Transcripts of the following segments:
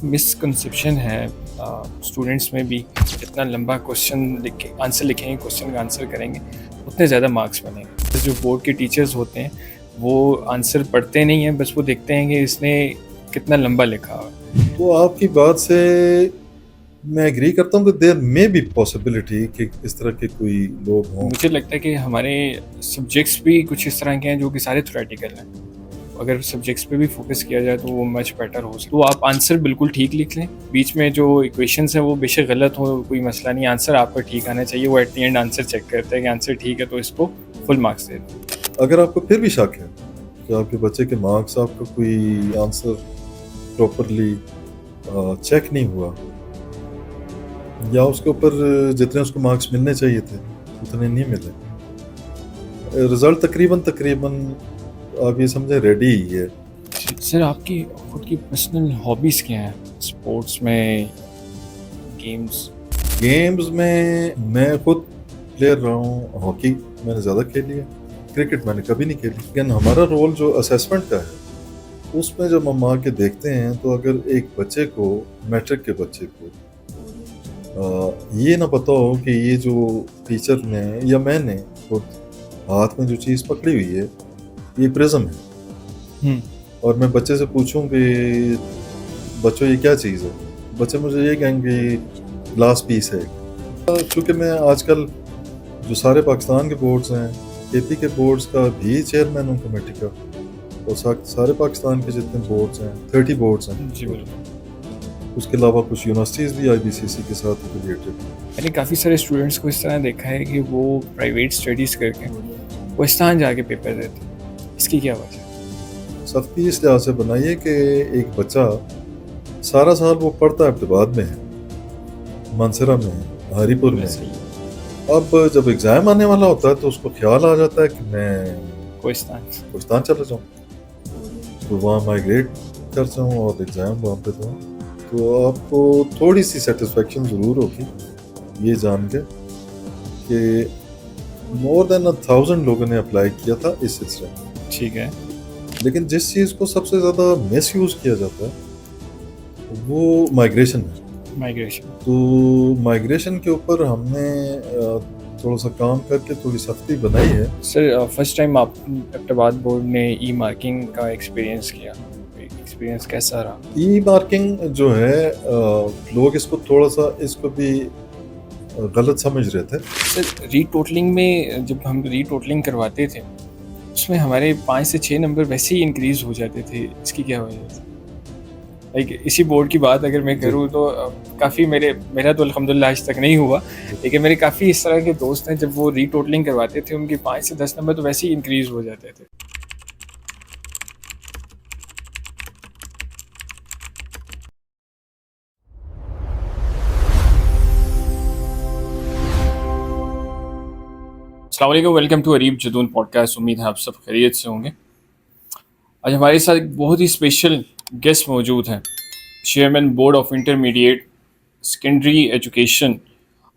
Misconception ہے students میں بھی، جتنا لمبا کوشچن لکھ کے آنسر لکھیں گے، کوشچن کا آنسر کریں گے، اتنے زیادہ مارکس بنیں گے. جو بورڈ کے ٹیچرز ہوتے ہیں وہ آنسر پڑھتے نہیں ہیں، بس وہ دیکھتے ہیں کہ اس نے کتنا لمبا لکھا ہوا. تو آپ کی بات سے میں ایگری کرتا ہوں کہ دیر میں بھی پاسبلٹی کہ اس طرح کے کوئی لوگ ہوں. مجھے لگتا ہے کہ ہمارے سبجیکٹس بھی کچھ اس طرح کے ہیں جو کہ سارے تھیوریٹیکل ہیں. اگر سبجیکٹس پہ بھی فوکس کیا جائے تو وہ مچ بیٹر ہو سکتا. تو آپ آنسر بالکل ٹھیک لکھ لیں، بیچ میں جو ایکویشنس ہیں وہ بے شک غلط ہو، کوئی مسئلہ نہیں، آنسر آپ کا ٹھیک آنا چاہیے. وہ at the end answer check کرتا ہے کہ آنسر ٹھیک ہے تو اس کو فل مارکس دے دیں. اگر آپ کو پھر بھی شک ہے کہ آپ کے بچے کے مارکس، آپ کا کوئی آنسر پراپرلی چیک نہیں ہوا یا اس کے اوپر جتنے اس کو مارکس ملنے چاہیے تھے اتنے نہیں ملے، رزلٹ تقریباً آپ یہ سمجھیں ریڈی ہی ہے. سر آپ کی خود کی پرسنل ہابیز کیا ہیں اسپورٹس میں، گیمز میں خود پلیئر رہا ہوں. ہاکی میں نے زیادہ کھیلی ہے، کرکٹ میں نے کبھی نہیں کھیلی. لیکن ہمارا رول جو اسیسمنٹ کا ہے اس میں جب ہم آ کے دیکھتے ہیں تو اگر ایک بچے کو، میٹرک کے بچے کو یہ نہ پتا ہو کہ یہ جو ٹیچر نے یا میں نے خود ہاتھ میں جو چیز پکڑی ہوئی ہے یہ پرزم ہے، اور میں بچے سے پوچھوں کہ بچوں یہ کیا چیز ہے، بچے مجھے یہ کہیں گے گلاس پیس ہے. چونکہ میں آج کل جو سارے پاکستان کے بورڈز ہیں، کے پی کے بورڈز کا بھی چیئرمین ہوں کمیٹی کا، اور سارے پاکستان کے جتنے بورڈز ہیں 30 بورڈز ہیں. جی بالکل. اس کے علاوہ کچھ یونیورسٹیز بھی آئی بی سی سی کے ساتھ ریلیٹڈ. میں نے کافی سارے اسٹوڈنٹس کو اس طرح دیکھا ہے کہ وہ پرائیویٹ اسٹڈیز کر کے پاکستان جا کے پیپر دیتے ہیں. اس کی کیا وجہ ہے؟ سختی اس لحاظ سے بنائیے کہ ایک بچہ سارا سال وہ پڑھتا ہے ابتداد میں ہے، مانسرا میں ہے، ہری پور میں ہے. اب جب ایگزام آنے والا ہوتا ہے تو اس کو خیال آ جاتا ہے کہ میں کوہستان چلا جاؤں، تو وہاں مائیگریٹ کر جاؤں اور ایگزام وہاں پہ دوں. تو آپ کو تھوڑی سی سیٹسفیکشن ضرور ہوگی یہ جان کے کہ مور دین 1000 لوگوں نے اپلائی کیا تھا اس سلسلے میں. ٹھیک ہے. لیکن جس چیز کو سب سے زیادہ مس یوز کیا جاتا ہے وہ مائیگریشن ہے. تو مائیگریشن کے اوپر ہم نے تھوڑا سا کام کر کے تھوڑی سختی بنائی ہے. سر فرسٹ ٹائم آپ ایبٹاباد بورڈ نے ای مارکنگ کا ایکسپیرینس کیا، ایکسپیرینس کیسا رہا؟ ای مارکنگ جو ہے لوگ اس کو تھوڑا سا اس کو بھی غلط سمجھ رہے تھے. سر ری ٹوٹلنگ میں جب ہم ری ٹوٹلنگ کرواتے تھے اس میں ہمارے 5 سے 6 نمبر ویسے ہی انکریز ہو جاتے تھے. اس کی کیا وجہ ہے؟ لائک اسی بورڈ کی بات اگر میں کروں تو کافی میرا تو الحمدللہ آج تک نہیں ہوا، لیکن میرے کافی اس طرح کے دوست ہیں جب وہ ری ٹوٹلنگ کرواتے تھے ان کے 5 سے 10 نمبر تو ویسے ہی انکریز ہو جاتے تھے. السلام علیکم، welcome to Areeb Jadoon podcast. امید ہے آپ سب خیریت سے ہوں گے. آج ہمارے ساتھ ایک بہت ہی اسپیشل گیسٹ موجود ہیں، chairman board of intermediate secondary education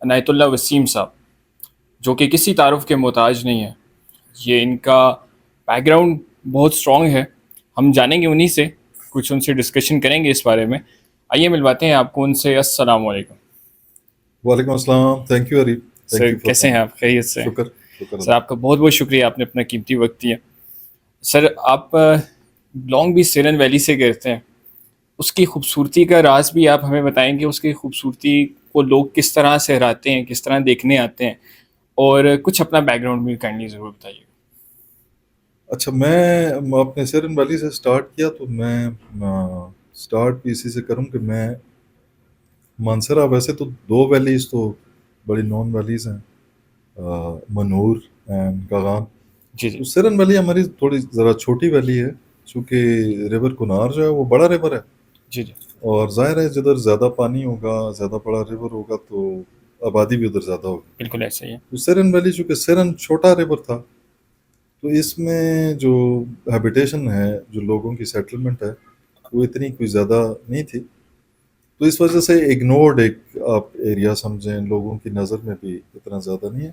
عنایت اللہ وسیم صاحب، جو کہ کسی تعارف کے محتاج نہیں ہے. یہ ان کا بیک گراؤنڈ بہت اسٹرانگ ہے، ہم جانیں گے انہی سے، کچھ ان سے ڈسکشن کریں گے اس بارے میں. آئیے ملواتے ہیں آپ کو ان سے. السلام علیکم. وعلیکم السلام. تھینک یو اریب. سر کیسے ہیں آپ؟ خیریت سے؟ شکر. سر آپ کا بہت بہت شکریہ، آپ نے اپنا قیمتی وقت دیا. سر آپ بلانگ بھی سیرن ویلی سے کرتے ہیں، اس کی خوبصورتی کا راز بھی آپ ہمیں بتائیں گے. اس کی خوبصورتی کو لوگ کس طرح سہراتے ہیں، کس طرح دیکھنے آتے ہیں، اور کچھ اپنا بیک گراؤنڈ بھی کائنڈلی ضرور بتائیے. اچھا، میں اپنے سیرن ویلی سے سٹارٹ کیا تو میں سٹارٹ بھی اسی سے کروں کہ میں مانسرا، ویسے تو 2 ویلیز تو بڑی نون ویلیز ہیں، منور اینڈ کاغان. جی جی. تو سیرن ویلی ہماری تھوڑی ذرا چھوٹی ویلی ہے چونکہ ریور کنار جو ہے وہ بڑا ریور ہے. جی جی. اور ظاہر ہے جدھر زیادہ پانی ہوگا، زیادہ بڑا ریور ہوگا تو آبادی بھی ادھر زیادہ ہوگی. بالکل ایسا ہی ہے. تو سیرن ویلی چونکہ سیرن چھوٹا ریور تھا تو اس میں جو ہیبیٹیشن ہے، جو لوگوں کی سیٹلمنٹ ہے، وہ اتنی کوئی زیادہ نہیں تھی. تو اس وجہ سے اگنورڈ ایک آپ ایریا سمجھیں، لوگوں کی نظر میں بھی اتنا زیادہ نہیں ہے.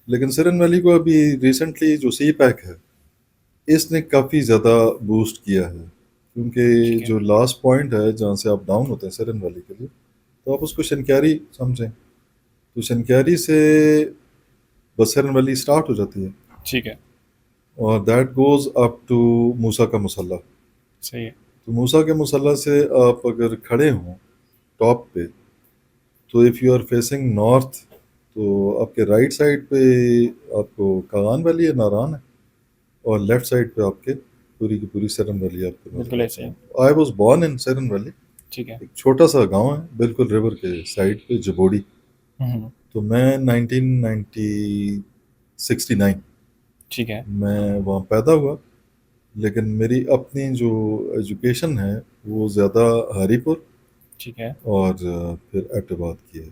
لیکن سیرن ویلی کو ابھی ریسنٹلی جو سی پیک ہے اس نے کافی زیادہ بوسٹ کیا ہے. کیونکہ ٹھیک ہے. جو لاسٹ پوائنٹ ہے جہاں سے آپ ڈاؤن ہوتے ہیں سرن ویلی کے لیے، تو آپ اس کو شنکیاری سمجھیں، تو شنکیاری سے بس سرن ویلی اسٹارٹ ہو جاتی ہے، ٹھیک ہے. اور دیٹ گوز اپ ٹو موسیٰ کا مسلح. صحیح ہے. تو موسیٰ کے مسلح سے آپ اگر کھڑے ہوں ٹاپ پہ، تو if you are facing north, تو آپ کے رائٹ سائڈ پہ آپ کو کاغان ویلی ہے، ناران ہے، اور لیفٹ سائڈ پہ آپ کے پوری کی پوری سرن ویلی آپ کو نظر بالکل ایسے آتی ہی. ہے. آئی واز بورن ان سرن ویلی. ٹھیک ہے. ایک چھوٹا سا گاؤں ہے بالکل ریور کے سائڈ پہ، جبوڑی. ہوں. تو میں 1969 ٹھیک ہے. میں وہاں پیدا ہوا، لیکن میری اپنی جو ایجوکیشن ہے وہ زیادہ ہری پور ٹھیک ہے. اور پھر ایبٹ آباد کی ہے.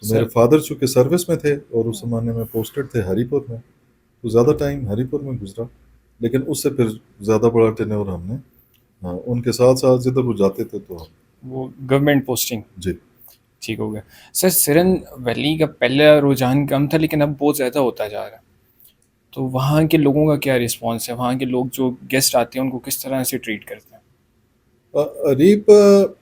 تو سر. میرے فادر چونکہ سروس میں تھے اور اس زمانے میں پوسٹڈ تھے ہری پور میں، تو زیادہ ٹائم ہری پور میں گزرا، لیکن اس سے پھر زیادہ بڑا ٹینیور ہم نے ان کے ساتھ ساتھ جدھر وہ جاتے تھے تو ہم. وہ گورنمنٹ پوسٹنگ. جی. ٹھیک ہو گیا. سر سرن ویلی کا پہلا رجحان کم تھا لیکن اب بہت زیادہ ہوتا جا رہا ہے، تو وہاں کے لوگوں کا کیا رسپانس ہے؟ وہاں کے لوگ جو گیسٹ آتے ہیں ان کو کس طرح سے ٹریٹ کرتے ہیں؟ اریب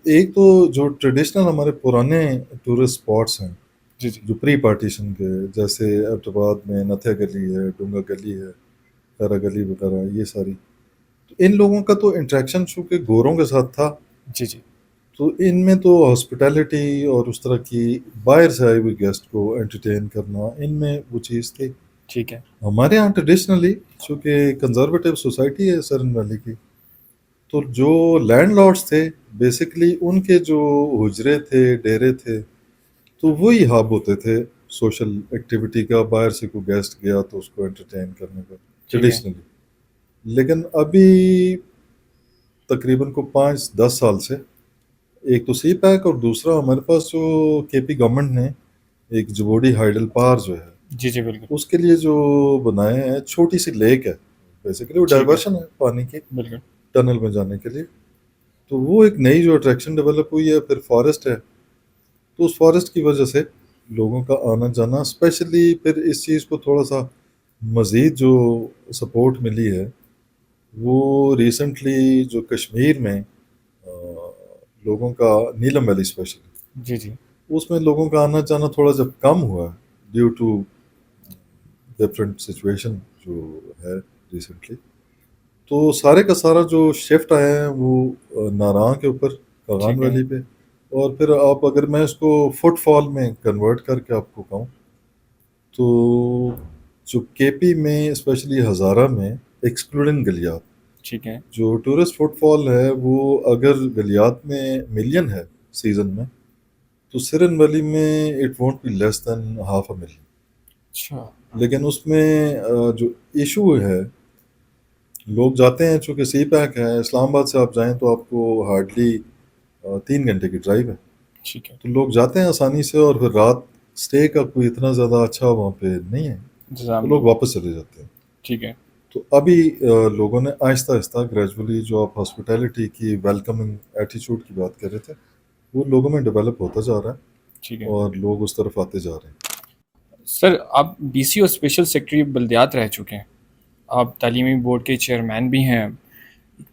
ایک تو جو ٹریڈیشنل ہمارے پرانے ٹورسٹ اسپاٹس ہیں جی جی. جو پری پارٹیشن کے، جیسے ایبٹ آباد میں نتھیا گلی ہے، ڈونگا گلی ہے، خیرا گلی وغیرہ، یہ ساری، تو ان لوگوں کا تو انٹریکشن چونکہ گوروں کے ساتھ تھا، جی جی. تو ان میں تو ہاسپٹیلٹی اور اس طرح کی باہر سے آئے ہوئے گیسٹ کو انٹرٹین کرنا، ان میں وہ چیز تھی. ٹھیک ہے. ہمارے ہاں ٹریڈیشنلی چونکہ کنزرویٹو سوسائٹی ہے سرن ویلی کی، تو جو لینڈ لارڈس تھے بیسکلی ان کے جو حجرے تھے، ڈیرے تھے، تو وہی ہب ہوتے تھے سوشل ایکٹیویٹی کا، باہر سے کوئی گیسٹ گیا تو اس کو انٹرٹین کرنے کا ٹھیک ہے. ٹریڈیشنلی. لیکن ابھی تقریباً کو 5-10 سال سے، ایک تو سی پیک اور دوسرا ہمارے پاس جو کے پی گورنمنٹ نے ایک جبوڑی ہائیڈل پار جو ہے جی جی بالکل. اس کے لیے جو بنائے ہیں، چھوٹی سی لیک ہے بیسیکلی، وہ ٹھیک ہے. ڈائیورشن ہے پانی کی بالکل. ٹنل میں جانے کے لیے. تو وہ ایک نئی جو اٹریکشن ڈیولپ ہوئی ہے. پھر فارسٹ ہے، تو اس فارسٹ کی وجہ سے لوگوں کا آنا جانا، اسپیشلی پھر اس چیز کو تھوڑا سا مزید جو سپورٹ ملی ہے وہ ریسنٹلی جو کشمیر میں لوگوں کا، نیلم ویلی اسپیشلی، جی جی. اس میں لوگوں کا آنا جانا تھوڑا جب کم ہوا ڈیو ٹو ڈفرینٹ سچویشن جو ہے ریسنٹلی، تو سارے کا سارا جو شفٹ آیا ہے وہ ناراں کے اوپر، کاغان ٹھیک ہے. ویلی پہ. اور پھر آپ اگر میں اس کو فٹ فال میں کنورٹ کر کے آپ کو کہوں تو جو کے پی میں اسپیشلی ہزارہ میں ایکسکلوڈنگ گلیات، ٹھیک ہے. جو ٹورسٹ فٹ فال ہے وہ اگر گلیات میں ملین ہے سیزن میں، تو سرن ویلی میں it won't be less than half a million. اچھا. لیکن اس میں جو ایشو ہے، لوگ جاتے ہیں، چونکہ سی پیک ہے، اسلام آباد سے آپ جائیں تو آپ کو ہارڈلی 3 گھنٹے کی ڈرائیو ہے، ٹھیک ہے. تو لوگ جاتے ہیں آسانی سے، اور پھر رات اسٹے کا کوئی اتنا زیادہ اچھا وہاں پہ نہیں ہے، تو انتظام لوگ نہیں. واپس چلے جاتے ہیں. ٹھیک ہے. تو ابھی لوگوں نے آہستہ آہستہ گریجولی، جو آپ ہاسپٹیلٹی کی ویلکمنگ ایٹیچیوڈ کی بات کر رہے تھے، وہ لوگوں میں ڈیولپ ہوتا جا رہا ہے، ٹھیک ہے. اور لوگ اس طرف آتے جا رہے ہیں. سر آپ ڈی سی اور اسپیشل سیکرٹری بلدیات رہ چکے ہیں، آپ تعلیمی بورڈ کے چیئرمین بھی ہیں،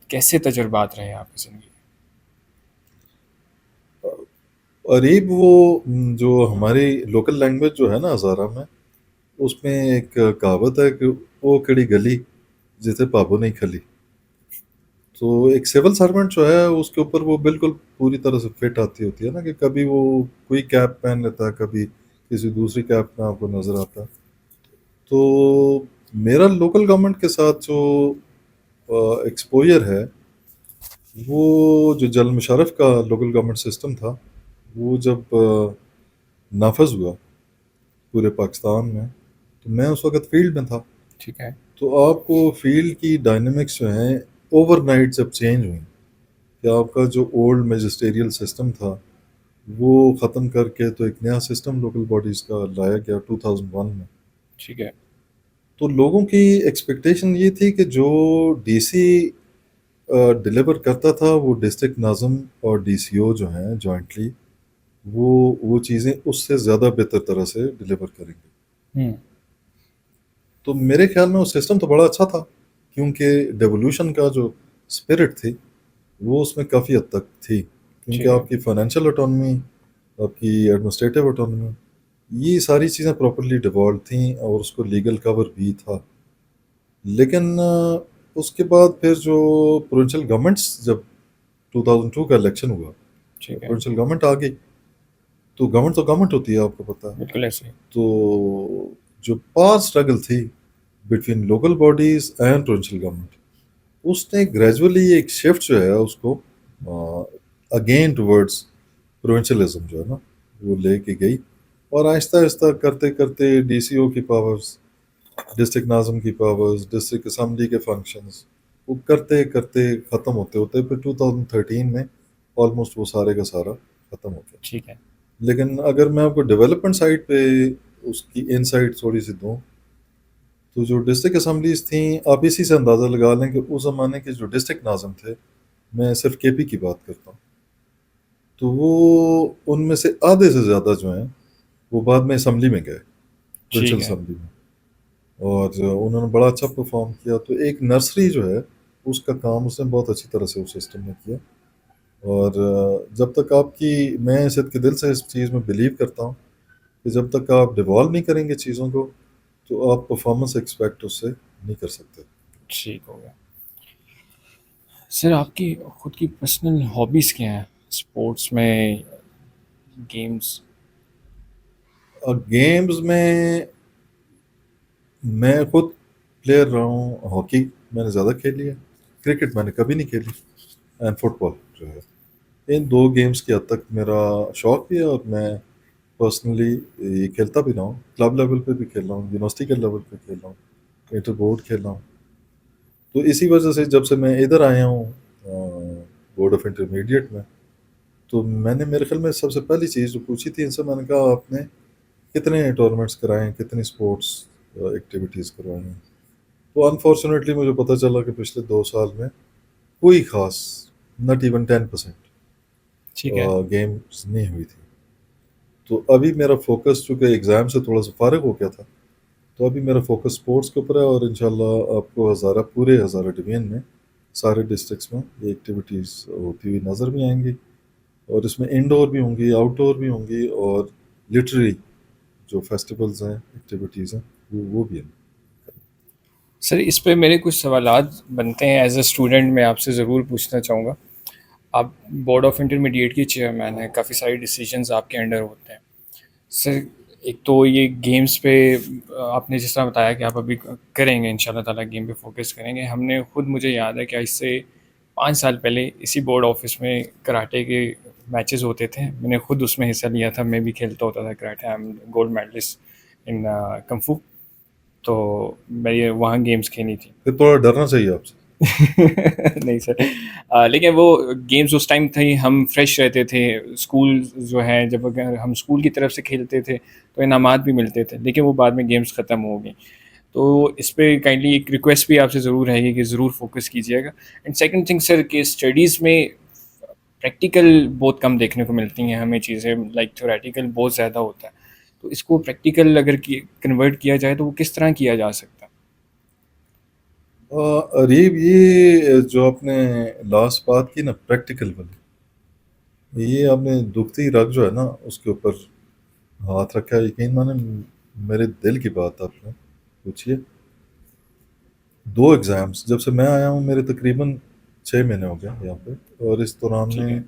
کیسے تجربات رہے آپ کی زندگی؟ قریب وہ جو ہماری لوکل لینگویج جو ہے نا ہزارہ میں، اس میں ایک کہاوت ہے کہ وہ کڑی گلی جیسے پابو نہیں کھلی. تو ایک سول سرونٹ جو ہے اس کے اوپر وہ بالکل پوری طرح سے فٹ آتی ہوتی ہے نا، کہ کبھی وہ کوئی کیپ پہن لیتا ہے، کبھی کسی دوسری کیپ میں آپ کو نظر آتا ہے. تو میرا لوکل گورنمنٹ کے ساتھ جو ایکسپوئر ہے، وہ جو جل مشرف کا لوکل گورنمنٹ سسٹم تھا، وہ جب نافذ ہوا پورے پاکستان میں، تو میں اس وقت فیلڈ میں تھا. ٹھیک ہے. تو آپ کو فیلڈ کی ڈائنامکس جو ہیں اوور نائٹ جب چینج ہوئیں، کہ آپ کا جو اولڈ میجسٹیریل سسٹم تھا وہ ختم کر کے تو ایک نیا سسٹم لوکل باڈیز کا لایا گیا 2001 میں. ٹھیک ہے. تو لوگوں کی ایکسپیکٹیشن یہ تھی کہ جو ڈی سی ڈیلیور کرتا تھا وہ ڈسٹرکٹ ناظم اور ڈی سی او جو ہیں جوائنٹلی، وہ چیزیں اس سے زیادہ بہتر طرح سے ڈیلیور کریں گے. تو میرے خیال میں وہ سسٹم تو بڑا اچھا تھا، کیونکہ ڈیولوشن کا جو اسپرٹ تھی وہ اس میں کافی حد تک تھی، کیونکہ ٹھیک ہے. آپ کی فائنینشیل اٹانومی، آپ کی ایڈمنسٹریٹو اٹانومی، یہ ساری چیزیں پراپرلی ڈیوالو تھیں اور اس کو لیگل کور بھی تھا. لیکن اس کے بعد پھر جو پروونشل گورنمنٹس، جب 2002 کا الیکشن ہوا، ٹھیک ہے. پروونشل گورنمنٹ آ گئی، تو گورنمنٹ ہوتی ہے، آپ کو پتہ ہے. بالکل ایسے ہی. تو جو پار اسٹرگل تھی between local bodies and provincial government, اس نے گریجولی ایک شفٹ جو ہے اس کو اگین ٹورڈز پروونشلزم جو ہے نا وہ لے کے گئی، اور آہستہ آہستہ کرتے کرتے ڈی سی او کی پاورز، ڈسٹرکٹ ناظم کی پاورز، ڈسٹرکٹ اسمبلی کے فنکشنز، وہ کرتے کرتے ختم ہوتے ہوتے پھر 2013 میں آلموسٹ وہ سارے کا سارا ختم ہو گیا. ٹھیک ہے. لیکن اگر میں آپ کو ڈیولپمنٹ سائڈ پہ اس کی انسائٹ تھوڑی سی دوں، تو جو ڈسٹرکٹ اسمبلیز تھیں، آپ اسی سے اندازہ لگا لیں کہ اس زمانے کے جو ڈسٹرکٹ ناظم تھے، میں صرف کے پی کی بات کرتا ہوں، تو وہ ان میں سے آدھے سے زیادہ جو ہیں وہ بعد میں اسمبلی میں گئے، پروونشل ٹھیک ہے. اسمبلی میں، اور انہوں نے بڑا اچھا پرفارم کیا. تو ایک نرسری جو ہے اس کا کام اس نے بہت اچھی طرح سے اس سسٹم میں کیا. اور جب تک آپ کی، میں صد کے دل سے اس چیز میں بلیو کرتا ہوں کہ جب تک آپ ڈیوالو نہیں کریں گے چیزوں کو، تو آپ پرفارمنس ایکسپیکٹ اس سے نہیں کر سکتے. ٹھیک ہو گیا. سر آپ کی خود کی پرسنل ہابیز کیا ہیں اسپورٹس میں، گیمس؟ گیمز میں خود پلیئر رہا ہوں. ہاکی میں نے زیادہ کھیلی ہے، کرکٹ میں نے کبھی نہیں کھیلی، اینڈ فٹ بال جو ہے، ان دو گیمز کی حد تک میرا شوق بھی ہے، اور میں پرسنلی یہ کھیلتا بھی رہا ہوں. کلب لیول پہ بھی کھیل رہا ہوں، یونیورسٹی کے لیول پہ کھیل رہا ہوں، انٹر بورڈ کھیل رہا ہوں. تو اسی وجہ سے جب سے میں ادھر آیا ہوں بورڈ آف انٹرمیڈیٹ میں، تو میں نے، میرے خیال میں سب سے پہلی چیز جو پوچھی تھی ان سے، میں نے کہا آپ نے کتنے ٹورنامنٹس کرائے ہیں، کتنی اسپورٹس ایکٹیویٹیز کروائی ہیں. تو انفارچونیٹلی مجھے پتہ چلا کہ پچھلے 2 سال میں کوئی خاص، ناٹ ایون 10% ٹھیک ہے. گیمز نہیں ہوئی تھی. تو ابھی میرا فوکس، چونکہ ایگزام سے تھوڑا سا فارغ ہو گیا تھا، تو ابھی میرا فوکس اسپورٹس کے اوپر ہے، اور انشاءاللہ آپ کو پورے ہزارہ ڈویژن میں سارے ڈسٹرکٹس میں یہ ایکٹیویٹیز ہوتی ہوئی نظر بھی آئیں گی. اور اس میں انڈور بھی ہوں گی، آؤٹ ڈور بھی ہوں گی، اور لٹری جو فیسٹیولز ہیں، ایکٹیویٹیز ہیں، وہ بھی ہیں. سر اس پہ میرے کچھ سوالات بنتے ہیں، ایز اے اسٹوڈنٹ میں آپ سے ضرور پوچھنا چاہوں گا. آپ بورڈ آف انٹرمیڈیٹ کی چیئرمین ہیں، کافی ساری ڈیسیجنز آپ کے انڈر ہوتے ہیں. سر ایک تو یہ گیمز پہ آپ نے جس طرح بتایا کہ آپ ابھی کریں گے، ان شاء اللہ تعالیٰ گیم پہ فوکس کریں گے. ہم نے خود، مجھے یاد ہے کہ اس سے 5 سال پہلے اسی بورڈ آفس میں کراٹے کے میچز ہوتے تھے، میں نے خود اس میں حصہ لیا تھا، میں بھی کھیلتا ہوتا تھا karate. I am gold medalist in kung fu. تو میں یہ وہاں گیمز کھیلی تھی. پھر تھوڑا ڈرنا چاہیے آپ سے. نہیں سر، لیکن وہ گیمز اس ٹائم تھے، ہم فریش رہتے تھے. اسکول جو ہے، جب اگر ہم اسکول کی طرف سے کھیلتے تھے تو انعامات بھی ملتے تھے، لیکن وہ بعد میں گیمز ختم ہو گئی. تو اس پہ کائنڈلی ایک ریکویسٹ بھی آپ سے ضرور رہے گی کہ ضرور فوکس کیجیے گا. اینڈ سیکنڈ تھنگ سر، کہ اسٹڈیز میں پریکٹیکل بہت کم دیکھنے کو ملتی ہیں ہمیں چیزیں، لائک تھیوریٹیکل بہت زیادہ ہوتا ہے. تو اس کو پریکٹیکل اگر کنورٹ کیا جائے تو وہ کس طرح کیا جا سکتا ہے؟ اریب، یہ جو آپ نے لاسٹ بات کی نا، پریکٹیکل والی، یہ آپ نے دکھتی رگ جو ہے نا اس کے اوپر ہاتھ رکھا ہے. یقین مانے میرے دل کی بات آپ نے پوچھیے. 2 ایگزامس جب سے میں آیا ہوں، میرے تقریباً 6 مہینے ہو گئے یہاں پہ، اور اس دوران ٹھیک میں ہے.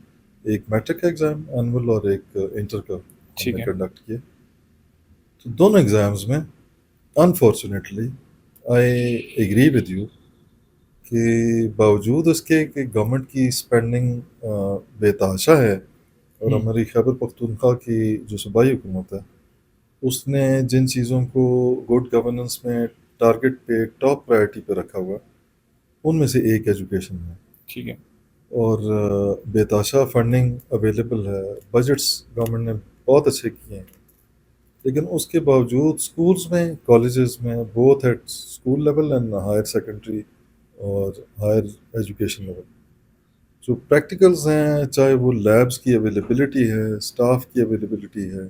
ایک میٹرک کا ایگزام اینول اور ایک انٹر کا ہم ٹھیک نے ہے. کنڈکٹ کیا. تو دونوں ایگزامز میں unfortunately I agree with you کہ باوجود اس کے کہ گورنمنٹ کی اسپینڈنگ بے تحاشا ہے، اور ہماری خیبر پختونخوا کی جو صوبائی حکومت ہے، اس نے جن چیزوں کو گڈ گورننس میں ٹارگٹ پہ ٹاپ پرائرٹی پہ رکھا ہوا، ان میں سے ایک ایجوکیشن ہے. ٹھیک ہے. اور بے تحاشا فنڈنگ اویلیبل ہے، بجٹس گورنمنٹ نے بہت اچھے کیے ہیں. لیکن اس کے باوجود اسکولز میں، کالجز میں، both at school level and higher secondary اور ہائر ایجوکیشن لیول، جو پریکٹیکلز ہیں، چاہے وہ لیبس کی اویلیبلٹی ہے، اسٹاف کی اویلیبلٹی ہے،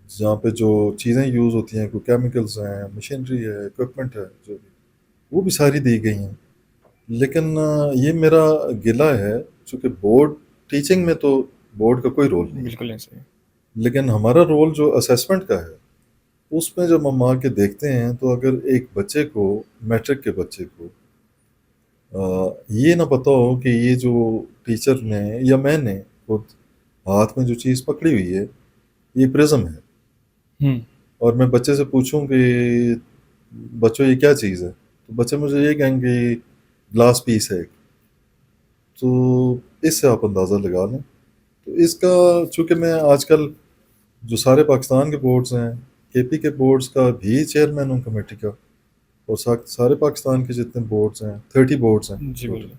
جہاں پہ جو چیزیں یوز ہوتی ہیں، کوئی کیمیکلز ہیں، مشینری ہے، اکوپمنٹ ہے، جو بھی، وہ بھی ساری دی گئی ہیں. لیکن یہ میرا گلہ ہے، چونکہ بورڈ ٹیچنگ میں تو بورڈ کا کوئی رول نہیں ہے، بالکل ایسے ہی. لیکن ہمارا رول جو اسیسمنٹ کا ہے اس میں جب ہم آ کے دیکھتے ہیں تو اگر ایک بچے کو، میٹرک کے بچے کو یہ نہ پتا ہو کہ یہ جو ٹیچر نے یا میں نے خود ہاتھ میں جو چیز پکڑی ہوئی ہے یہ پرزم ہے، ہوں اور میں بچے سے پوچھوں کہ بچوں یہ کیا چیز ہے، تو بچے مجھے یہ کہیں گے گلاس پیس ہے ایک. تو اس سے آپ اندازہ لگا لیں. تو اس کا چونکہ میں آج کل جو سارے پاکستان کے بورڈز ہیں، کے پی کے بورڈز کا بھی چیئرمین ہوں کمیٹی کا، اور سارے پاکستان کے جتنے بورڈز ہیں 30 بورڈز ہیں جی ٹوٹل. بالکل.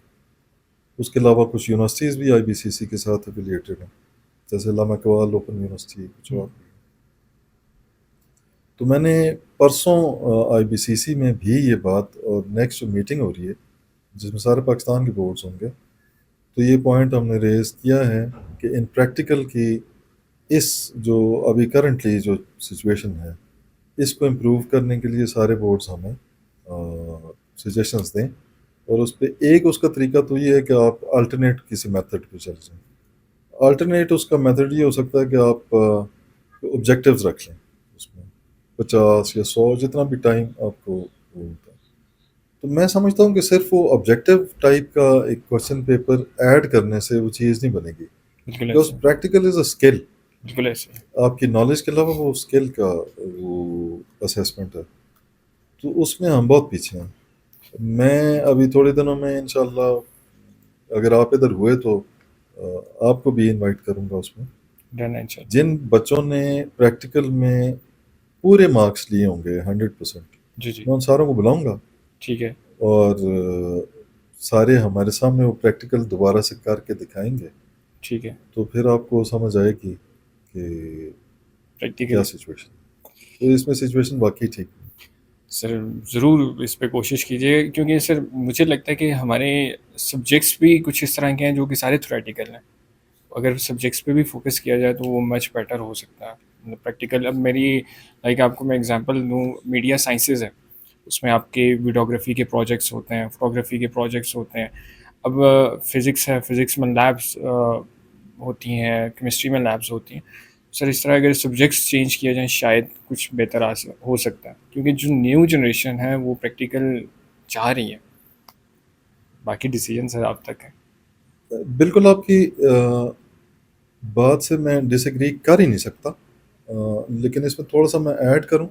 اس کے علاوہ کچھ یونیورسٹیز بھی آئی بی سی سی کے ساتھ افیلیٹڈ ہیں، جیسے علامہ اقبال اوپن یونیورسٹی کچھ اور. تو میں نے پرسوں آئی بی سی سی میں بھی یہ بات، اور نیکسٹ جو میٹنگ ہو رہی ہے جس میں سارے پاکستان کے بورڈز ہوں گے، تو یہ پوائنٹ ہم نے ریز کیا ہے کہ ان پریکٹیکل کی اس جو ابھی کرنٹلی جو سچویشن ہے اس کو امپروو کرنے کے لیے سارے بورڈز ہمیں سجیشنز دیں، اور اس پہ ایک اس کا طریقہ تو یہ ہے کہ آپ الٹرنیٹ کسی میتھڈ پہ چل جائیں. الٹرنیٹ اس کا میتھڈ یہ ہو سکتا ہے کہ آپ آبجیکٹیوز رکھ لیں، اس میں 50 یا 100 جتنا بھی ٹائم آپ کو وہ ہوتا ہے. تو میں سمجھتا ہوں کہ صرف وہ آبجیکٹیو ٹائپ کا ایک کوشچن پیپر ایڈ کرنے سے وہ چیز نہیں بنے گی، بالکل بیکاز ایسے. Practical is a skill. بالکل ایسے. آپ کی نالج کے علاوہ وہ اسکل کا وہ اسیسمنٹ ہے، تو اس میں ہم بہت پیچھے ہیں. میں ابھی تھوڑے دنوں میں انشاءاللہ اگر آپ ادھر ہوئے تو آپ کو بھی انوائٹ کروں گا اس میں. ڈن ان شاء اللہ. جن بچوں نے پریکٹیکل میں پورے مارکس لیے ہوں گے 100%، جی جی میں ان ساروں کو بلاؤں گا، ٹھیک ہے. اور سارے ہمارے سامنے وہ پریکٹیکل دوبارہ سے کر کے دکھائیں گے، ٹھیک ہے. تو پھر آپ کو سمجھ آئے گی کہ پریکٹیکل کیا سچویشن. تو اس میں سچویشن واقعی ٹھیک ہے. سر ضرور اس پہ کوشش کیجیے، کیونکہ سر مجھے لگتا ہے کہ ہمارے سبجیکٹس بھی کچھ اس طرح کے ہیں جو کہ سارے تھیوریٹیکل ہیں. اگر سبجیکٹس پہ بھی فوکس کیا جائے تو وہ مچ بیٹر ہو سکتا ہے. پریکٹیکل اب میری لائک آپ کو میں اگزامپل دوں، میڈیا سائنسز ہے، اس میں آپ کے ویڈیوگرافی کے پروجیکٹس ہوتے ہیں، فوٹوگرافی کے پروجیکٹس ہوتے ہیں. اب فزکس ہے، فزکس میں لیبس ہوتی ہیں، کیمسٹری میں لیبس ہوتی ہیں. سر اس طرح اگر سبجیکٹس چینج کیا جائیں شاید کچھ بہتر ہو سکتا ہے، کیونکہ جو نیو جنریشن ہے وہ پریکٹیکل چاہ رہی ہے. باقی ڈیسیجن سر آپ تک ہے. بالکل آپ کی بات سے میں ڈس ایگری کر ہی نہیں سکتا، لیکن اس میں تھوڑا سا میں ایڈ کروں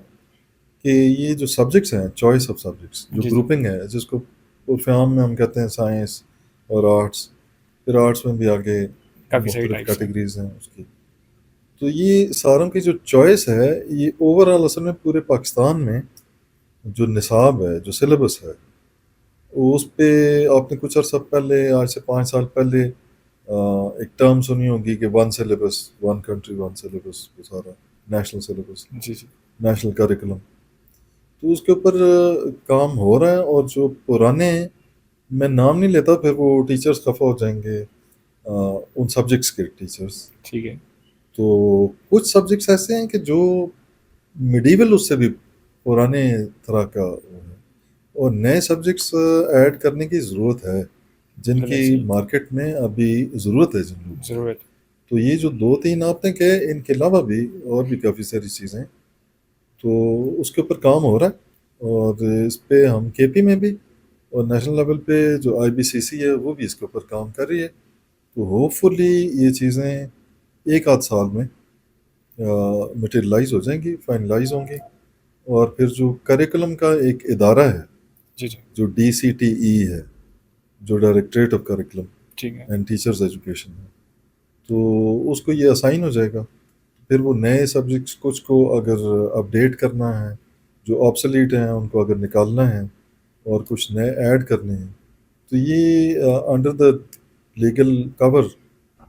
کہ یہ جو سبجیکٹس ہیں، چوائس آف سبجیکٹس جو جی جی گروپنگ ہے، جس کو عرف عام میں ہم کہتے ہیں سائنس اور آرٹس، پھر آرٹس میں بھی آگے کافی ساری مختلف ٹائپس ہیں. کیٹیگریز ہیں اس کی. تو یہ ساروں کی جو چوائس ہے یہ اوور آل اصل میں پورے پاکستان میں جو نصاب ہے، جو سلیبس ہے، اس پہ آپ نے کچھ عرصہ پہلے، آج سے 5 سال پہلے ایک ٹرم سنی ہوگی کہ one syllabus, one country one syllabus, وہ سارا نیشنل سلیبس، جی جی نیشنل کریکولم. تو اس کے اوپر کام ہو رہا ہے، اور جو پرانے ہیں، میں نام نہیں لیتا پھر وہ ٹیچرز خفا ہو جائیں گے، ان سبجیکٹس کے ٹیچرز. ٹھیک ہے. تو کچھ سبجیکٹس ایسے ہیں کہ جو میڈیول اس سے بھی پرانے طرح کا وہ ہے، اور نئے سبجیکٹس ایڈ کرنے کی ضرورت ہے، جن بالکل کی ایسے ہی. مارکیٹ میں ابھی ضرورت ہے جن لوگوں. ضرورت. تو یہ جو 2-3 آپ نے کہے، ان کے علاوہ بھی اور بھی کافی ساری چیزیں، تو اس کے اوپر کام ہو رہا ہے، اور اس پہ ہم کے پی میں بھی اور نیشنل لیول پہ جو آئی بی سی سی ہے وہ بھی اس کے اوپر کام کر رہی ہے. تو ہوپ فلی یہ چیزیں ایک آدھ سال میں مٹیریلائز ہو جائیں گی، فائنلائز ہوں گی. اور پھر جو کریکولم کا ایک ادارہ ہے جی جی جو ڈی سی ٹی ای ہے، جو ڈائریکٹریٹ آف کریکولم ٹھیک ہے. اینڈ ٹیچرز ایجوکیشن ہے، تو اس کو یہ اسائن ہو جائے گا. پھر وہ نئے سبجیکٹس کچھ کو اگر اپڈیٹ کرنا ہے، جو آبسلیٹ ہیں ان کو اگر نکالنا ہے اور کچھ نئے ایڈ کرنے ہیں، تو یہ انڈر دا لیگل کور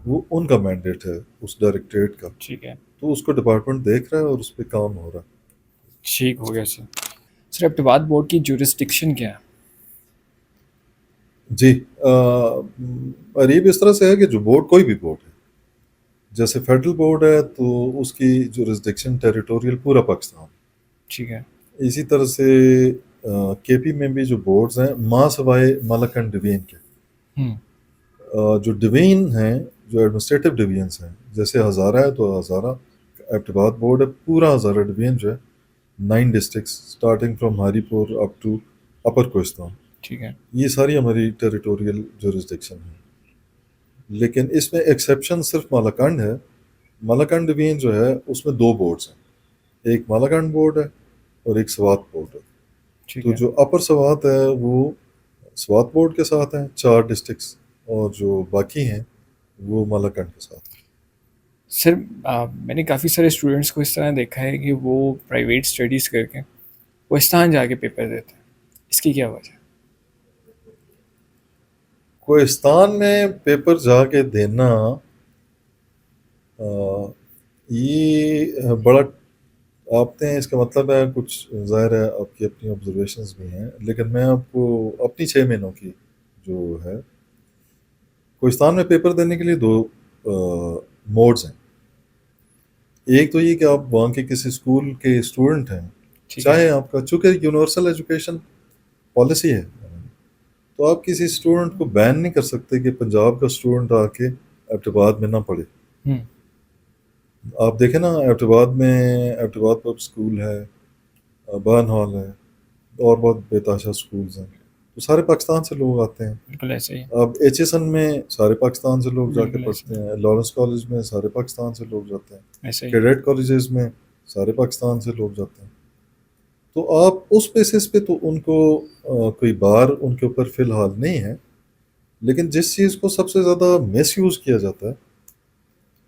وہ ان کا مینڈیٹ ہے اس ڈائریکٹریٹ کا. ٹھیک ہے. تو اس کو ڈپارٹمنٹ دیکھ رہا ہے اور اس پہ کام ہو رہا ہے. ٹھیک ہو گیا سر. سر ابتباد بورڈ کی جورسڈکشن کیا ہے؟ جی قریب اس طرح سے ہے کہ جو بورڈ، کوئی بھی بورڈ ہے، جیسے فیڈرل بورڈ ہے تو اس کی جورسڈکشن ٹیریٹوریل پورا پاکستان. ٹھیک ہے. اسی طرح سے کے پی میں بھی جو بورڈز ہیں ماں سوائے مالکن ڈوین کے، جو ڈوین ہیں، جو ایڈمنسٹریٹو ڈوینس ہیں، جیسے ہزارہ ہے تو ہزارہ ایبٹ آباد بورڈ ہے، پورا ہزارہ ڈوین جو ہے 9 ڈسٹرکٹس اسٹارٹنگ فرام ہاری پور اپ ٹو اپر کوہستان، ٹھیک ہے، یہ ساری ہماری ٹیریٹوریل جورسڈکشن ہے. لیکن اس میں ایکسیپشن صرف مالاکنڈ ہے. مالاکنڈ ڈوین جو ہے اس میں 2 بورڈز ہیں، ایک مالاکنڈ بورڈ ہے اور ایک سوات بورڈ ہے. ٹھیک تو ہے. جو اپر سوات ہے وہ سوات بورڈ کے ساتھ ہیں 4 ڈسٹرکٹس، اور جو باقی ہیں وہ مالاکنڈ کے ساتھ. سر میں نے کافی سارے اسٹوڈنٹس کو اس طرح دیکھا ہے کہ وہ پرائیویٹ اسٹڈیز کر کے کوہستان جا کے پیپر دیتے ہیں، اس کی کیا وجہ ہے؟ کوہستان میں پیپر جا کے دینا یہ بڑا آپ نے اس کا مطلب ہے کچھ، ظاہر ہے آپ کی اپنی آبزرویشنز بھی ہیں، لیکن میں آپ کو اپنی 6 مہینوں کی جو ہے، کوہستان میں پیپر دینے کے لیے 2 موڈز ہیں. ایک تو یہ کہ آپ وہاں کے کسی اسکول کے اسٹوڈنٹ ہیں، چاہے آپ کا، چونکہ یونیورسل ایجوکیشن پالیسی ہے تو آپ کسی اسٹوڈنٹ کو بین نہیں کر سکتے کہ پنجاب کا اسٹوڈنٹ آ کے ایبٹ آباد میں نہ پڑھے. آپ دیکھیں نا ایبٹ آباد میں ایبٹ آباد پب اسکول ہے، برن ہال ہے، اور بہت بے تحاشا اسکولز ہیں، تو سارے پاکستان سے لوگ آتے ہیں. بالکل ایسے ہی. اب ایچ ایس این میں سارے پاکستان سے لوگ جا کے بالکل ایسے پڑھتے ہیں، لارنس کالج میں سارے پاکستان سے لوگ جاتے ہیں، ایسے ہی. کیڈیٹ کالجز میں سارے پاکستان سے لوگ جاتے ہیں. تو آپ اس بیسس پہ تو ان کو کوئی بار ان کے اوپر فی الحال نہیں ہے. لیکن جس چیز کو سب سے زیادہ مس یوز کیا جاتا ہے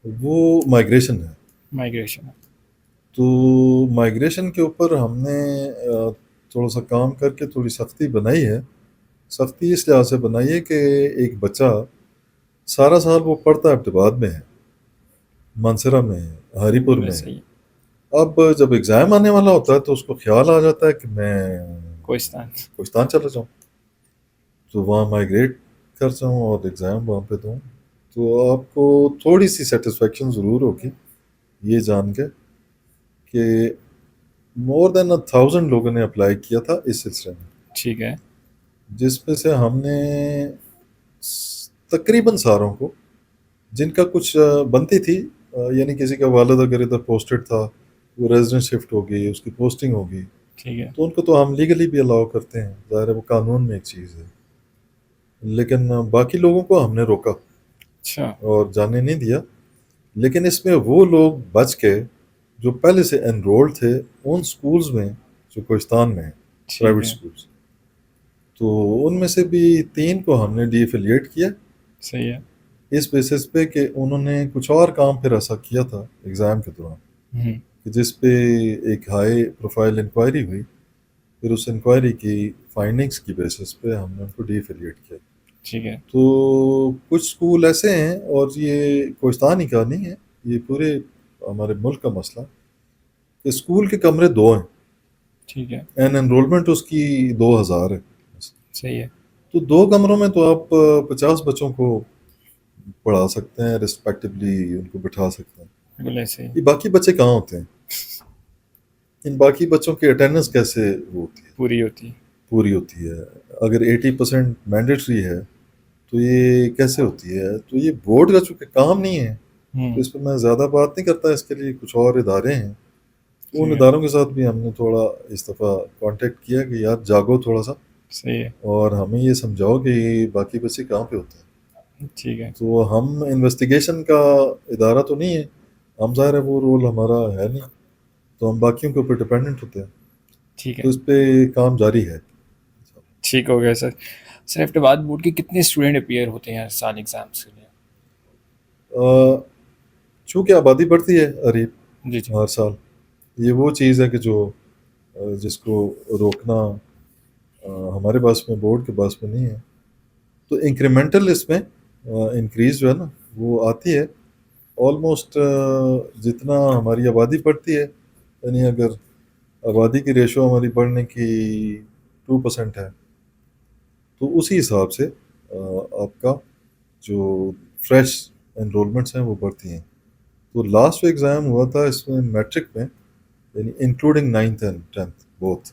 وہ مائگریشن ہے. مائگریشن. تو مائگریشن کے اوپر ہم نے تھوڑا سا کام کر کے تھوڑی سختی بنائی ہے. سختی اس لحاظ سے بنائی ہے کہ ایک بچہ سارا سال وہ پڑھتا ہے ایبٹ آباد میں ہے، مانسرا میں ہے، ہاری پور میں ہے. اب جب ایگزام آنے والا ہوتا ہے تو اس کو خیال آ جاتا ہے کہ میں کوہستان چلا جاؤں، تو وہاں مائگریٹ کر جاؤں اور ایگزام وہاں پہ دوں. تو آپ کو تھوڑی سی سیٹسفیکشن ضرور ہوگی یہ جان کے کہ مور دین 1000 لوگوں نے اپلائی کیا تھا اس سلسلے میں. ٹھیک ہے. جس میں سے ہم نے تقریباً ساروں کو، جن کا کچھ بنتی تھی، یعنی کسی کا والد اگر ادھر پوسٹڈ تھا، وہ ریزیڈنٹ شفٹ ہوگی، اس کی پوسٹنگ ہوگی، ٹھیک ہے، تو ان کو تو ہم لیگلی بھی الاؤ کرتے ہیں، ظاہر ہے وہ قانون میں ایک چیز ہے. لیکن باقی لوگوں کو ہم نے روکا اچھا، اور جانے نہیں دیا. لیکن اس میں وہ لوگ بچ کے جو پہلے سے انرولڈ تھے ان سکولز میں جو کوہستان میں ہیں، پرائیویٹ سکولز، تو ان میں سے بھی 3 کو ہم نے ڈی ایفیلیٹ کیا. صحیح ہے. اس بیسس پہ کہ انہوں نے کچھ اور کام پھر ایسا کیا تھا ایگزام کے دوران کہ جس پہ ایک ہائی پروفائل انکوائری ہوئی. پھر اس انکوائری کی فائنڈنگز کی بیسس پہ ہم نے ان کو ڈی ایفیلیٹ کیا. ٹھیک ہے. تو کچھ اسکول ایسے ہیں، اور یہ کوہستان ہی کا نہیں ہے، یہ پورے ہمارے ملک کا مسئلہ، کہ اسکول کے کمرے 2 ہیں. ٹھیک ہے. این انرولمنٹ اس کی 2000 ہے. صحیح ہے. تو 2 کمروں میں تو آپ 50 بچوں کو پڑھا سکتے ہیں، ریسپیکٹیولی ان کو بٹھا سکتے ہیں. بالکل ایسے ہی. یہ باقی بچے کہاں ہوتے ہیں؟ ان باقی بچوں کی اٹینڈنس کیسے ہوتی ہے؟ پوری ہوتی ہے. اگر 80% مینڈیٹری ہے تو یہ کیسے ہوتی ہے؟ تو یہ بورڈ کا چونکہ کام نہیں ہے، تو اس پہ میں زیادہ بات نہیں کرتا. اس کے لیے کچھ اور ادارے ہیں، تو ان اداروں کے ساتھ بھی ہم نے تھوڑا اس دفعہ کانٹیکٹ کیا کہ یار جاگو تھوڑا سا، صحیح ہے، اور ہمیں یہ سمجھاؤ کہ باقی بچے کہاں پہ ہوتے ہیں. ٹھیک ہے. تو ہم انویسٹیگیشن کا ادارہ تو نہیں ہے، ہم ظاہر ہے وہ رول ہمارا ہے نہیں، تو ہم باقیوں کے اوپر ڈپینڈنٹ ہوتے ہیں. ٹھیک ہے. تو اس پہ کام جاری ہے. ٹھیک ہو گیا سر. سر ایبٹ آباد بورڈ کے کتنے اسٹوڈنٹ اپیئر ہوتے ہیں ہر سال ایگزامس کے لیے؟ چونکہ آبادی بڑھتی ہے قریب جی ہر سال، یہ وہ چیز ہے کہ جو جس کو روکنا ہمارے پاس میں، بورڈ کے پاس میں نہیں ہے. تو انکریمنٹل اس میں انکریز جو ہے نا وہ آتی ہے. آلموسٹ جتنا ہماری آبادی بڑھتی ہے، یعنی اگر آبادی کی ریشو ہماری بڑھنے کی 2% ہے تو اسی حساب سے آپ کا جو فریش انرولمنٹس ہیں وہ بڑھتی ہیں. تو لاسٹ ایگزام ہوا تھا اس میں میٹرک میں، یعنی including 9th and 10th both,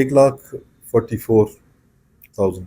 1,44,000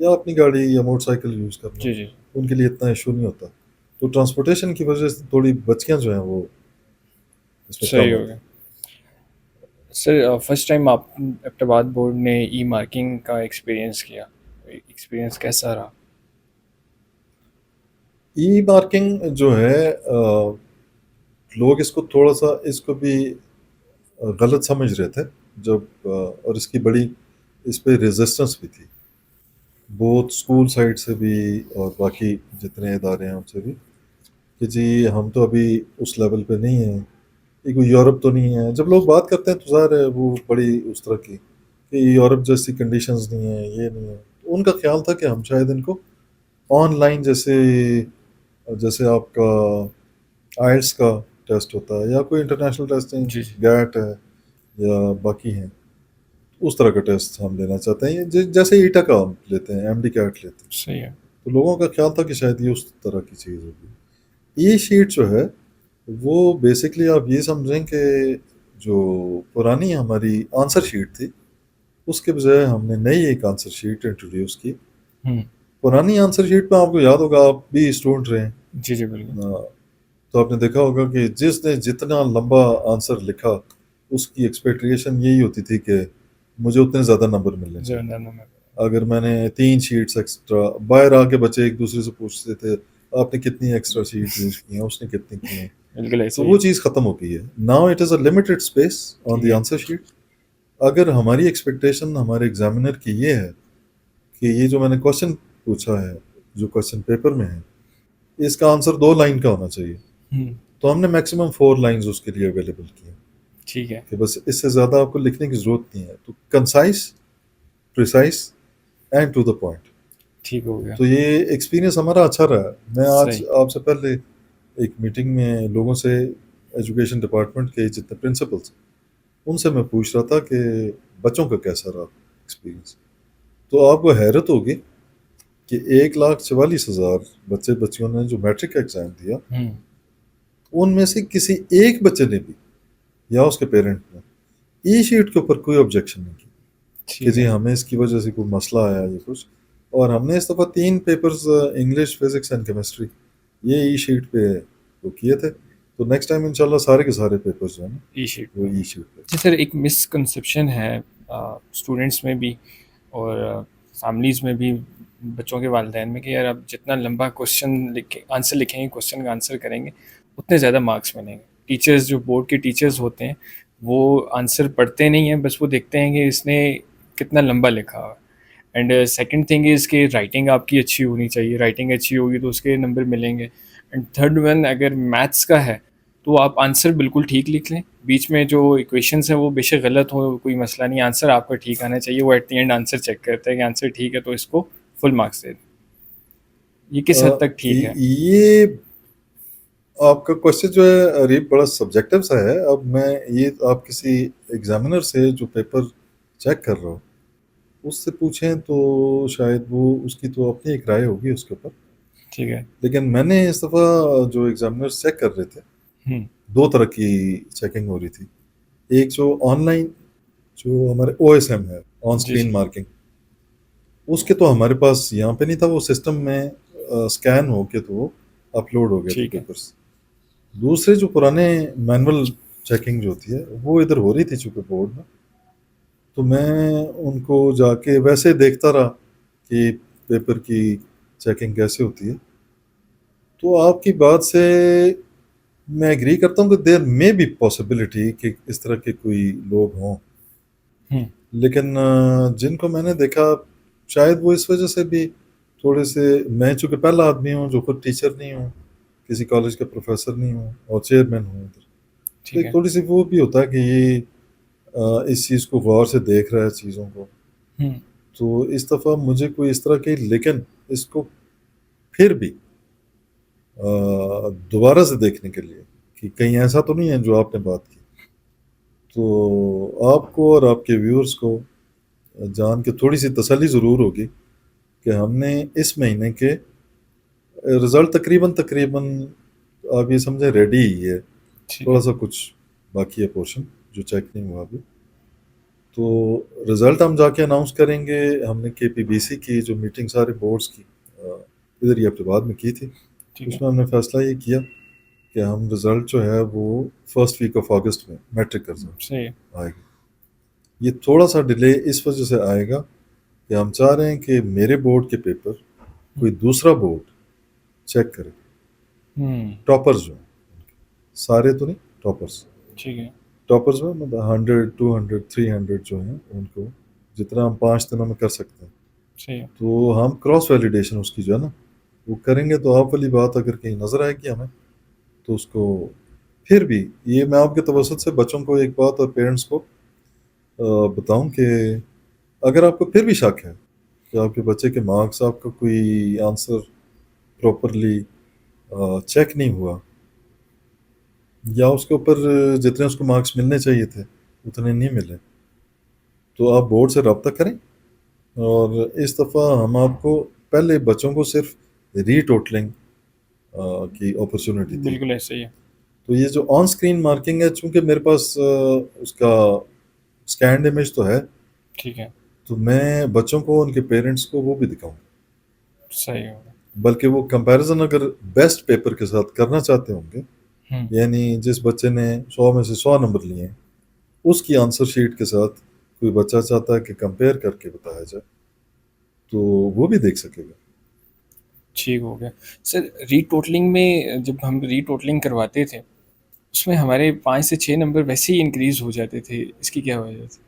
یا اپنی گاڑی یا موٹر سائیکل یوز کرنا، جی جی ان کے لیے اتنا ایشو نہیں ہوتا. تو ٹرانسپورٹیشن کی وجہ سے تھوڑی بچیاں جو ہیں وہ اس میں کم صحیح ہو ہوتی گیا. ہیں. سر فرسٹ ٹائم آپ ایبٹ بورڈ نے ای مارکنگ کا ایکسپیرینس کیا, ایکسپیرینس کیسا رہا؟ ای مارکنگ جو ہے لوگ اس کو تھوڑا سا اس کو بھی غلط سمجھ رہے تھے جب اور اس کی بڑی اس پہ ریزسٹنس بھی تھی بہت اسکول سائڈ سے بھی اور باقی جتنے ادارے ہیں ان سے بھی کہ جی ہم تو ابھی اس لیول پہ نہیں ہیں, یہ کوئی یورپ تو نہیں ہے. جب لوگ بات کرتے ہیں تو ظاہر ہے وہ بڑی اس طرح کی کہ یورپ جیسی کنڈیشنز نہیں ہیں, یہ نہیں ہے. تو ان کا خیال تھا کہ ہم شاید ان کو آن لائن جیسے آپ کا آئلس کا ٹیسٹ ہوتا ہے یا کوئی انٹرنیشنل ٹیسٹنگ جی جی گیٹ ہے یا باقی ہیں, اس طرح کا ٹیسٹ ہم لینا چاہتے ہیں جیسے ایٹا کا ہم لیتے ہیں, ایم ڈی کیٹ لیتے ہیں. صحیح ہے. تو لوگوں کا خیال تھا کہ شاید یہ اس طرح کی چیز ہوگی. ای شیٹ جو ہے وہ بیسکلی آپ یہ سمجھیں کہ جو پرانی ہماری آنسر شیٹ تھی اس کے بجائے ہم نے نئی ایک آنسر شیٹ انٹروڈیوس کی. پرانی آنسر شیٹ میں آپ کو یاد ہوگا, آپ بھی اسٹوڈنٹ رہے ہیں, جی جی بالکل. تو آپ نے دیکھا ہوگا کہ جس نے جتنا لمبا آنسر لکھا اس کی ایکسپیکٹیشن یہی ہوتی تھی کہ مجھے اتنے زیادہ نمبر ملنے چاہیے. اگر میں نے 3 شیٹس ایکسٹرا, باہر آ کے بچے ایک دوسرے سے پوچھتے تھے آپ نے کتنی ایکسٹرا شیٹ یوز کی ہیں, اس نے کتنی کی ہیں. بالکل ایسے تو ہی وہ چیز ختم ہو گئی ہے. Now it is a limited space on the answer sheet. اگر ہماری ایکسپیکٹیشن ہمارے ایگزامینر کی یہ ہے کہ یہ جو میں نے کوشچن پوچھا ہے جو کوشچن پیپر میں ہے اس کا آنسر 2 لائن کا ہونا چاہیے, تو ہم نے میکسیمم 4 لائنز اس کے لیے اویلیبل کی ہیں. ٹھیک ہے. کہ بس اس سے زیادہ آپ کو لکھنے کی ضرورت نہیں ہے. تو concise, precise and to the point. ٹھیک ہو گیا. تو یہ ایکسپیرینس ہمارا اچھا رہا. میں آج صحیح. آپ سے پہلے ایک میٹنگ میں لوگوں سے ایجوکیشن ڈپارٹمنٹ کے جتنے پرنسپلس ان سے میں پوچھ رہا تھا کہ بچوں کا کیسا رہا ایکسپیرینس. تو آپ کو حیرت ہوگی کہ 1,44,000 بچے بچیوں نے جو میٹرک کا ایگزام دیا ان میں سے کسی ایک بچے نے بھی یا اس کے پیرنٹ نے ای شیٹ کے اوپر کوئی آبجیکشن نہیں کی کہ جی ہمیں اس کی وجہ سے کوئی مسئلہ آیا یا کچھ. اور ہم نے اس دفعہ 3 papers English, physics and chemistry یہ ای شیٹ پہ وہ کیے تھے. تو نیکسٹ ٹائم انشاءاللہ سارے کے سارے پیپرز جو ہیں ای شیٹ وہ ای شیٹ پہ. جی سر, ایک مسکنسیپشن ہے اسٹوڈنٹس میں بھی اور فیملیز میں بھی, بچوں کے والدین میں, کہ یار آپ جتنا لمبا کوشچن آنسر لکھیں گے, کوشچن کا آنسر کریں گے, اتنے زیادہ مارکس ملیں گے. ٹیچرز جو بورڈ کے ٹیچرز ہوتے ہیں وہ آنسر پڑھتے نہیں ہیں, بس وہ دیکھتے ہیں کہ اس نے کتنا لمبا لکھا ہوا. اینڈ سیکنڈ تھنگ از کہ رائٹنگ آپ کی اچھی ہونی چاہیے, رائٹنگ اچھی ہوگی تو اس کے نمبر ملیں گے. اینڈ تھرڈ ون, اگر میتھس کا ہے تو آپ آنسر بالکل ٹھیک لکھ لیں, بیچ میں جو ایکویشنس ہیں وہ بے شک غلط ہو کوئی مسئلہ نہیں, آنسر آپ کا ٹھیک آنا چاہیے. وہ at the end answer check کرتے ہیں کہ آنسر ٹھیک ہے تو اس کو فل مارکس دے دیں. یہ کس حد تک ٹھیک ہے؟ یہ آپ کا کوشچن جو ہے ریب بڑا سبجیکٹو سا ہے. اب میں یہ آپ کسی ایگزامینر سے جو پیپر چیک کر رہا ہوں اس سے پوچھیں تو شاید وہ اس کی تو اپنی ایک رائے ہوگی اس کے اوپر. ٹھیک ہے. لیکن میں نے اس دفعہ جو ایگزامینر چیک کر رہے تھے 2 طرح کی چیکنگ ہو رہی تھی. ایک جو آن لائن جو ہمارے او ایس ایم ہے, آن اسکرین مارکنگ, اس کے تو ہمارے پاس یہاں پہ نہیں تھا, وہ سسٹم میں اسکین ہو کے تو اپلوڈ ہو گئے تھے پیپرس. دوسرے جو پرانے مینول چیکنگ جو ہوتی ہے وہ ادھر ہو رہی تھی چونکہ بورڈ میں, تو میں ان کو جا کے ویسے دیکھتا رہا کہ پیپر کی چیکنگ کیسے ہوتی ہے. تو آپ کی بات سے میں ایگری کرتا ہوں کہ دیر میں بھی پاسبلٹی کہ اس طرح کے کوئی لوگ ہوں, لیکن جن کو میں نے دیکھا شاید وہ اس وجہ سے بھی تھوڑے سے, میں چونکہ پہلا آدمی ہوں جو خود ٹیچر نہیں ہوں, کسی کالج کا پروفیسر نہیں ہوں اور چیئرمین ہوں ادھر, تو ایک تھوڑی سی وہ بھی ہوتا ہے کہ یہ اس چیز کو غور سے دیکھ رہا ہے چیزوں کو. تو اس دفعہ مجھے کوئی اس طرح کی, لیکن اس کو پھر بھی دوبارہ سے دیکھنے کے لیے کہ کہیں ایسا تو نہیں ہے جو آپ نے بات کی, تو آپ کو اور آپ کے ویورز کو جان کے تھوڑی سی تسلی ضرور ہوگی کہ ہم نے اس مہینے کے رزلٹ تقریباً آپ یہ سمجھیں ریڈی ہی ہے. تھوڑا سا کچھ باقی ہے پورشن جو چیک نہیں ہوا ابھی. تو رزلٹ ہم جا کے اناؤنس کریں گے. ہم نے کے پی بی سی کی جو میٹنگ سارے بورڈز کی ادھر ہی آباد میں کی تھی, ٹھیک اس ہے. میں ہم نے فیصلہ یہ کیا کہ ہم رزلٹ جو ہے وہ فرسٹ ویک آف اگست میں میٹرک کا رزلٹ صحیح ہے. آئے گا. یہ تھوڑا سا ڈیلے اس وجہ سے آئے گا کہ ہم چاہ رہے ہیں کہ میرے بورڈ کے پیپر کوئی دوسرا بورڈ چیک کرے. ٹاپرز جو ہیں, سارے تو نہیں, ٹاپرز ٹھیک ہے. ٹاپرز میں مطلب 100 200 300 جو ہیں ان کو جتنا ہم 5 دنوں میں کر سکتے ہیں. صحیح ہے. تو ہم کراس ویلیڈیشن اس کی جو ہے نا وہ کریں گے. تو آپ والی بات اگر کہیں نظر آئے گی ہمیں تو اس کو پھر بھی یہ میں آپ کے توسط سے بچوں کو ایک بات اور پیرنٹس کو بتاؤں کہ اگر آپ کو پھر بھی شک ہے کہ آپ کے بچے کے مارکس, آپ کا کوئی آنسر پراپرلی چیک نہیں ہوا یا اس کے اوپر جتنے اس کو مارکس ملنے چاہیے تھے اتنے نہیں ملے, تو آپ بورڈ سے رابطہ کریں. اور اس دفعہ ہم آپ کو پہلے بچوں کو صرف ری ٹوٹلنگ کی اپرچونٹی دی. بالکل ایسا ہی ہے. تو یہ جو آن اسکرین مارکنگ ہے, چونکہ میرے پاس اس کا اسکینڈ امیج تو ہے, ٹھیک ہے. تو میں بچوں کو ان کے پیرنٹس کو وہ بھی دکھاؤں. صحیح ہوگا. بلکہ وہ کمپیریزن اگر بیسٹ پیپر کے ساتھ کرنا چاہتے ہوں گے, یعنی جس بچے نے 100 میں سے 100 نمبر لیے ہیں اس کی آنسر شیٹ کے ساتھ کوئی بچہ چاہتا ہے کہ کمپیئر کر کے بتایا جائے تو وہ بھی دیکھ سکے گا. ٹھیک ہو گیا. سر ری ٹوٹلنگ میں جب ہم ری ٹوٹلنگ کرواتے تھے اس میں ہمارے 5 سے 6 نمبر ویسے ہی انکریز ہو جاتے تھے, اس کی کیا وجہ تھی؟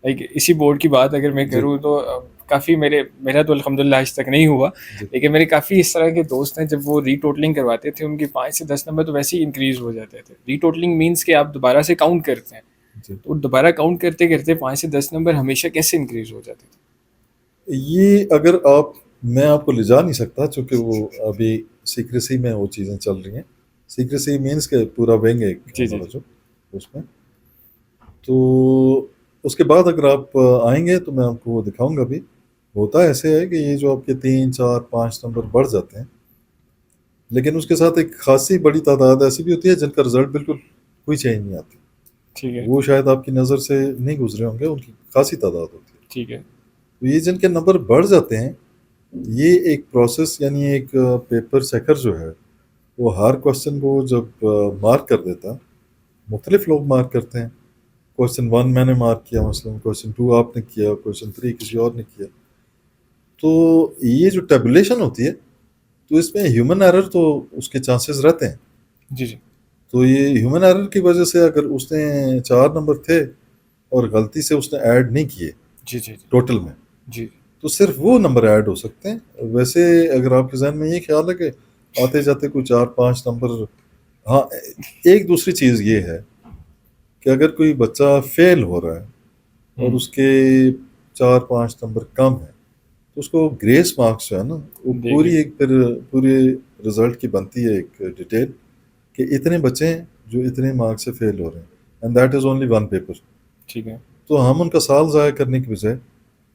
لائک اسی بورڈ کی بات اگر میں کروں تو کافی میرا تو الحمدللہ آج تک نہیں ہوا, لیکن میرے کافی اس طرح کے دوست ہیں جب وہ ری ٹوٹلنگ کرواتے تھے ان کے 5 سے 10 نمبر تو ویسے ہی انکریز ہو جاتے تھے. ری ٹوٹلنگ مینس کہ آپ دوبارہ سے کاؤنٹ کرتے ہیں, تو دوبارہ کاؤنٹ کرتے کرتے 5 سے 10 نمبر ہمیشہ کیسے انکریز ہو جاتے تھے؟ یہ اگر میں آپ کو لے جا نہیں سکتا چونکہ وہ ابھی سیکریسی میں وہ چیزیں چل رہی ہیں. سیکریسی مینس کہ پورا ونگ ہے ہمارا جو اس میں, تو اس کے بعد اگر آپ آئیں گے تو میں آپ کو وہ دکھاؤں گا. بھی ہوتا ایسے ہے کہ یہ جو آپ کے 3 4 5 نمبر بڑھ جاتے ہیں, لیکن اس کے ساتھ ایک خاصی بڑی تعداد ایسی بھی ہوتی ہے جن کا رزلٹ بالکل کوئی چینج نہیں آتی. ٹھیک ہے. وہ شاید آپ کی نظر سے نہیں گزرے ہوں گے, ان کی خاصی تعداد ہوتی ہے. ٹھیک ہے. تو یہ جن کے نمبر بڑھ جاتے ہیں, یہ ایک پروسیس, یعنی ایک پیپر چیکر جو ہے وہ ہر کوشچن کو جب مارک کر دیتا, مختلف لوگ مارک کرتے ہیں. کوشچن 1 میں نے مارک کیا, مثلا کوشچن 2 آپ نے کیا, کوشچن 3 کسی اور نے کیا, تو یہ جو ٹیبولیشن ہوتی ہے تو اس میں ہیومن ایرر تو اس کے چانسز رہتے ہیں. جی جی. تو یہ ہیومن ایرر کی وجہ سے اگر اس نے 4 نمبر تھے اور غلطی سے اس نے ایڈ نہیں کیے جی جی ٹوٹل میں, جی, تو صرف وہ نمبر ایڈ ہو سکتے ہیں. ویسے اگر آپ کے ذہن میں یہ خیال ہے کہ آتے جاتے کوئی 4 5 نمبر, ہاں ایک دوسری چیز یہ ہے کہ اگر کوئی بچہ فیل ہو رہا ہے اور اس کے 4 5 نمبر کم ہیں تو اس کو گریس مارکس جو ہے نا وہ پوری ایک پھر پورے رزلٹ کی بنتی ہے ایک ڈیٹیل کہ اتنے بچے ہیں جو اتنے مارکس سے فیل ہو رہے ہیں, and that is only 1 paper. ٹھیک ہے. تو ہم ان کا سال ضائع کرنے کی بجائے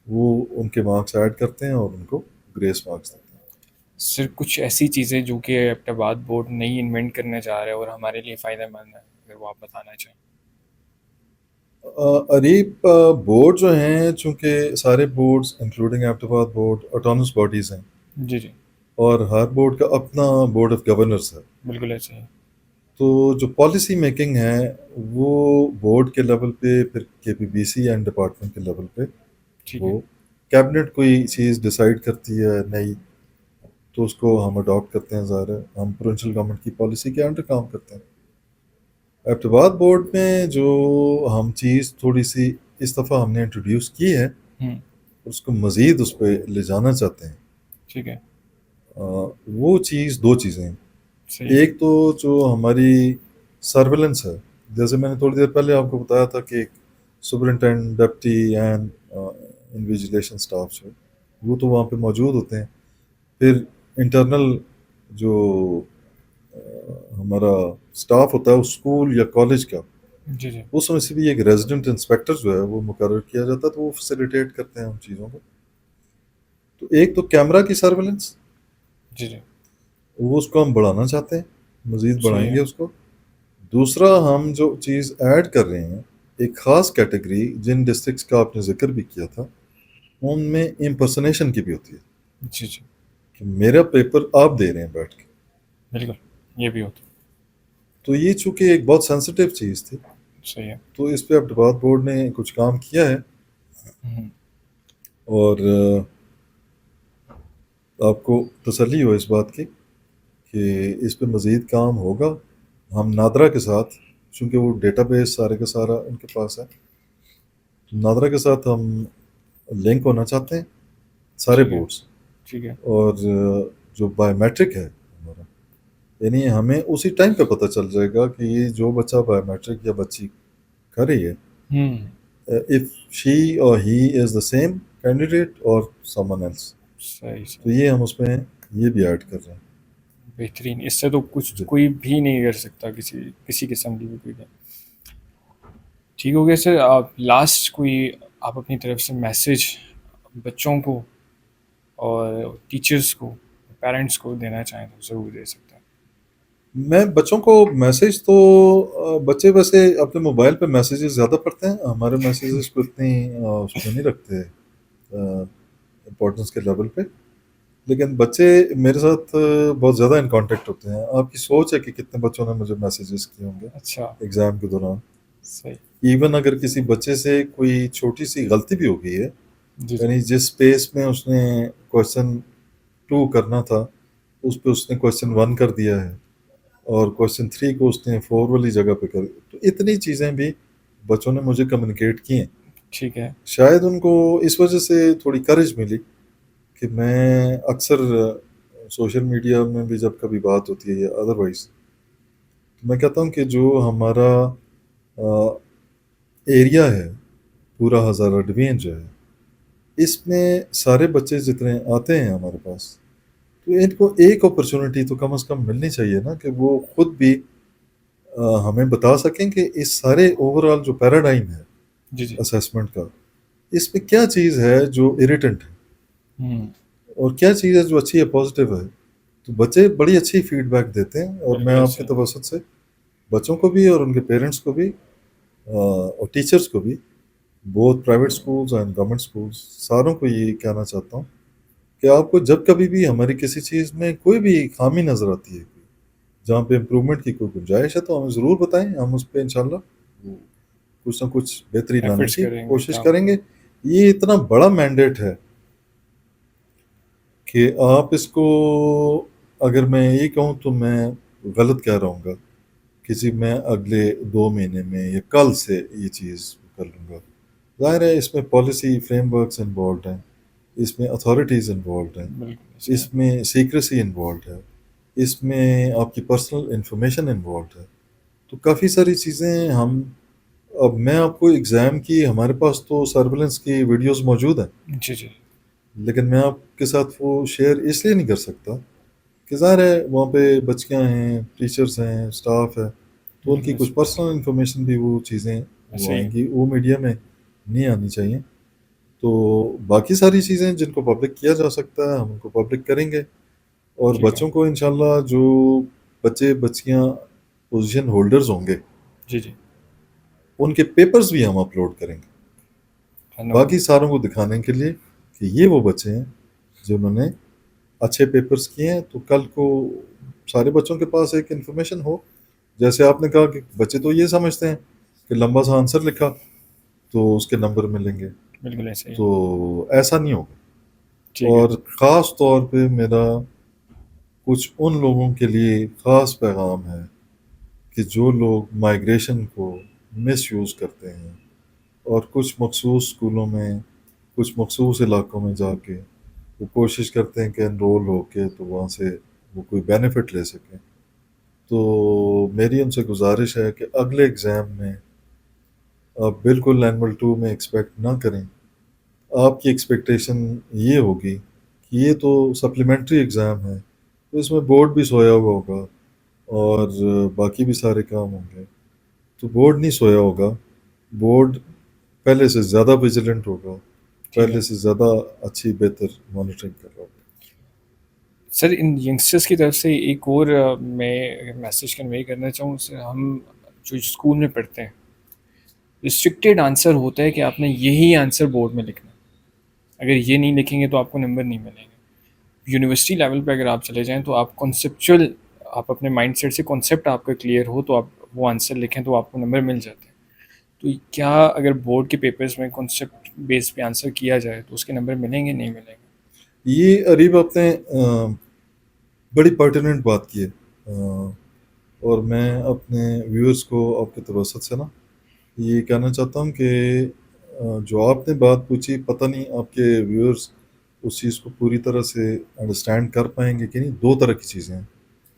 وہ ان کے مارکس ایڈ کرتے ہیں اور ان کو گریس مارکس دیتے ہیں. سر کچھ ایسی چیزیں جو کہ ایبٹ بورڈ نہیں انوینٹ کرنا چاہ رہے اور ہمارے لیے فائدہ مند ہے, اگر وہ آپ بتانا چاہیں. اریب بورڈ جو ہیں, چونکہ سارے بورڈز انکلوڈنگ ایبٹ آباد بورڈ آٹونمس باڈیز ہیں, جی جی, اور ہر بورڈ کا اپنا بورڈ آف گورنرز ہے. بالکل ایسے ہی. تو جو پالیسی میکنگ ہے وہ بورڈ کے لیول پہ, پھر K P B C and department کے لیول پہ وہ کیبنٹ کوئی چیز ڈیسائیڈ کرتی ہے نئی, تو اس کو ہم اڈاپٹ کرتے ہیں. ظاہر ہے ہم پروونشل گورنمنٹ کی پالیسی کے انڈر کام کرتے ہیں. ایبٹ آباد بورڈ میں جو ہم چیز تھوڑی سی اس دفعہ ہم نے انٹروڈیوس کی ہے, اس کو مزید اس پہ لے جانا چاہتے ہیں. ٹھیک ہے. وہ چیز 2 چیزیں ہیں. ایک تو جو ہماری سرویلنس ہے, جیسے میں نے تھوڑی دیر پہلے آپ کو بتایا تھا کہ ایک سپرنٹینڈنٹ, ڈپٹی اینڈ انویجیلیشن اسٹاف جو وہ تو وہاں پہ موجود ہوتے ہیں. پھر انٹرنل جو ہمارا اسٹاف ہوتا ہے اسکول یا کالج کا, جی جی, اس میں سے بھی ایک ریزیڈنٹ انسپیکٹر جو ہے وہ مقرر کیا جاتا ہے, تو وہ فیسیلیٹیٹ کرتے ہیں ان چیزوں کو. تو ایک تو کیمرہ کی سرویلنس, جی جی, وہ اس کو ہم بڑھانا چاہتے ہیں, مزید بڑھائیں گے اس کو. دوسرا ہم جو چیز ایڈ کر رہے ہیں ایک خاص کیٹیگری جن ڈسٹرکٹس کا آپ نے ذکر بھی کیا تھا ان میں امپرسنیشن کی بھی ہوتی ہے جی جی کہ میرا پیپر آپ دے رہے ہیں بیٹھ کے. بالکل یہ بھی ہوتا تو یہ چونکہ ایک بہت سینسٹیو چیز تھی صحیح ہے. تو اس پہ ابٹباد بورڈ نے کچھ کام کیا ہے اور آپ کو تسلی ہو اس بات کی کہ اس پہ مزید کام ہوگا. ہم نادرا کے ساتھ چونکہ وہ ڈیٹا بیس سارے کا سارا ان کے پاس ہے نادرا کے ساتھ ہم لنک ہونا چاہتے ہیں سارے بورڈز. ٹھیک ہے. اور جو بایو میٹرک ہے ہمارا یعنی ہمیں اسی ٹائم پہ پتہ چل جائے گا کہ یہ جو بچہ بایو میٹرک یا بچی کر رہی ہے if she or he is the same candidate or someone else. صحیح تو یہ ہم اس میں یہ بھی ایڈ کر رہے ہیں. بہترین. اس سے تو کچھ کوئی بھی نہیں کر سکتا کسی قسم کی بھی کوئی. ٹھیک ہو گیا سر. آپ لاسٹ کوئی آپ اپنی طرف سے میسیج بچوں کو اور ٹیچرس کو پیرنٹس کو دینا چاہیں تو ضرور دے سکتے ہیں. میں بچوں کو میسیج تو بچے ویسے اپنے موبائل پہ میسیجز زیادہ پڑھتے ہیں. ہمارے میسیجز کو اتنی اس پہ نہیں رکھتے امپورٹنس کے لیول پہ. لیکن بچے میرے ساتھ بہت زیادہ ان کانٹیکٹ ہوتے ہیں. آپ کی سوچ ہے کہ کتنے بچوں نے مجھے میسیجز کیے ہوں گے اچھا. ایگزام کے دوران. صحیح. ایون اگر کسی بچے سے کوئی چھوٹی سی غلطی بھی ہو گئی ہے جی یعنی جس اسپیس میں اس نے کویشچن 2 کرنا تھا اس پہ اس نے کویشچن 1 کر دیا ہے اور کویشچن 3 کو اس نے 4 والی جگہ پہ کر. تو اتنی چیزیں بھی بچوں نے مجھے کمیونیکیٹ کی ہیں. ٹھیک ہے. شاید ان کو اس وجہ سے تھوڑی کریج ملی کہ میں اکثر سوشل میڈیا میں بھی جب کبھی بات ہوتی ہے یا ادروائز تو میں کہتا ہوں کہ جو ہمارا ایریا ہے پورا ہزارہ ڈویژن جو ہے اس میں سارے بچے جتنے آتے ہیں ہمارے پاس تو ان کو ایک اپرچونٹی تو کم از کم ملنی چاہیے نا کہ وہ خود بھی ہمیں بتا سکیں کہ اس سارے اوور آل جو پیراڈائم ہے جی جی اسیسمنٹ کا اس میں کیا چیز ہے جو اریٹنٹ ہے اور کیا چیز ہے جو اچھی ہے پازیٹیو ہے. تو بچے بڑی اچھی فیڈ بیک دیتے ہیں اور میں آپ کے توسط سے بچوں کو بھی اور ان کے پیرنٹس کو بھی اور ٹیچرس کو بھی بہت private schools and government schools ساروں کو یہ کہنا چاہتا ہوں کہ آپ کو جب کبھی بھی ہماری کسی چیز میں کوئی بھی خامی نظر آتی ہے جہاں پہ امپرومنٹ کی کوئی گنجائش ہے تو ہمیں ضرور بتائیں. ہم اس پہ انشاءاللہ کچھ نہ کچھ بہتری لانے کی کوشش کریں گے. یہ اتنا بڑا مینڈیٹ ہے کہ آپ اس کو اگر میں یہ کہوں تو میں غلط کہہ رہا ہوں گا کسی میں اگلے 2 مہینے میں یا کل سے یہ چیز کر لوں گا. ظاہر ہے اس میں پالیسی فریم ورکس انوالوڈ ہیں اس میں اتھارٹیز انوالوڈ ہیں اس میں سیکریسی انوالوڈ ہے اس میں آپ کی پرسنل انفارمیشن انوالوڈ ہے. تو کافی ساری چیزیں ہم اب میں آپ کو ایگزام کی ہمارے پاس تو سرویلنس کی ویڈیوز موجود ہیں جی جی لیکن میں آپ کے ساتھ وہ شیئر اس لیے نہیں کر سکتا کہ ظاہر ہے وہاں پہ بچیاں ہیں ٹیچرز ہیں اسٹاف ہے تو ان کی کچھ پرسنل انفارمیشن بھی وہ چیزیں وہ آئیں گی وہ میڈیا میں نہیں آنی چاہیے. تو باقی ساری چیزیں جن کو پبلک کیا جا سکتا ہے ہم ان کو پبلک کریں گے اور بچوں کو انشاءاللہ جو بچے بچیاں پوزیشن ہولڈرز ہوں گے جی جی ان کے پیپرز بھی ہم اپلوڈ کریں گے باقی ساروں کو دکھانے کے لیے کہ یہ وہ بچے ہیں جنہوں نے اچھے پیپرز کیے ہیں. تو کل کو سارے بچوں کے پاس ایک انفارمیشن ہو جیسے آپ نے کہا کہ بچے تو یہ سمجھتے ہیں کہ لمبا سا آنسر لکھا تو اس کے نمبر ملیں گے. بالکل ایسے تو ایسا نہیں ہوگا. اور خاص طور پہ میرا کچھ ان لوگوں کے لیے خاص پیغام ہے کہ جو لوگ مائیگریشن کو مس یوز کرتے ہیں اور کچھ مخصوص اسکولوں میں کچھ مخصوص علاقوں میں جا کے وہ کوشش کرتے ہیں کہ انرول ہو کے تو وہاں سے وہ کوئی بینیفٹ لے سکیں. تو میری ان سے گزارش ہے کہ اگلے ایگزام میں آپ بالکل اینول 2 میں ایکسپیکٹ نہ کریں. آپ کی ایکسپیکٹیشن یہ ہوگی کہ یہ تو سپلیمنٹری ایگزام ہے تو اس میں بورڈ بھی سویا ہوا ہوگا اور باقی بھی سارے کام ہوں گے. تو بورڈ نہیں سویا ہوگا بورڈ پہلے سے زیادہ ویجیلنٹ ہوگا پہلے سے زیادہ اچھی بہتر مانیٹرنگ کر رہا ہوگا. سر ان ینگسٹرس کی طرف سے ایک اور میں میسیج کنوے کرنا چاہوں سر ہم جو اسکول میں پڑھتے ہیں ریسٹرکٹیڈ آنسر ہوتا ہے کہ آپ نے یہی آنسر بورڈ میں لکھنا ہے. اگر یہ نہیں لکھیں گے تو آپ کو نمبر نہیں ملیں گے. یونیورسٹی لیول پہ اگر آپ چلے جائیں تو آپ کنسیپچل، آپ اپنے مائنڈ سیٹ سے کنسیپٹ آپ کا کلیئر ہو تو آپ وہ آنسر لکھیں تو آپ کو نمبر مل جاتے ہیں. تو کیا اگر بورڈ کے پیپرز میں کنسیپٹ بیس پہ آنسر کیا جائے تو اس کے نمبر ملیں گے؟ نہیں ملیں گے. یہ اریب آپ نے بڑی پرٹیننٹ بات کی ہے، اور میں اپنے ویورز کو آپ کے توسط سے نا یہ کہنا چاہتا ہوں کہ جو آپ نے بات پوچھی، پتہ نہیں آپ کے ویورز اس چیز کو پوری طرح سے انڈرسٹینڈ کر پائیں گے کہ نہیں. دو طرح کی چیزیں ہیں،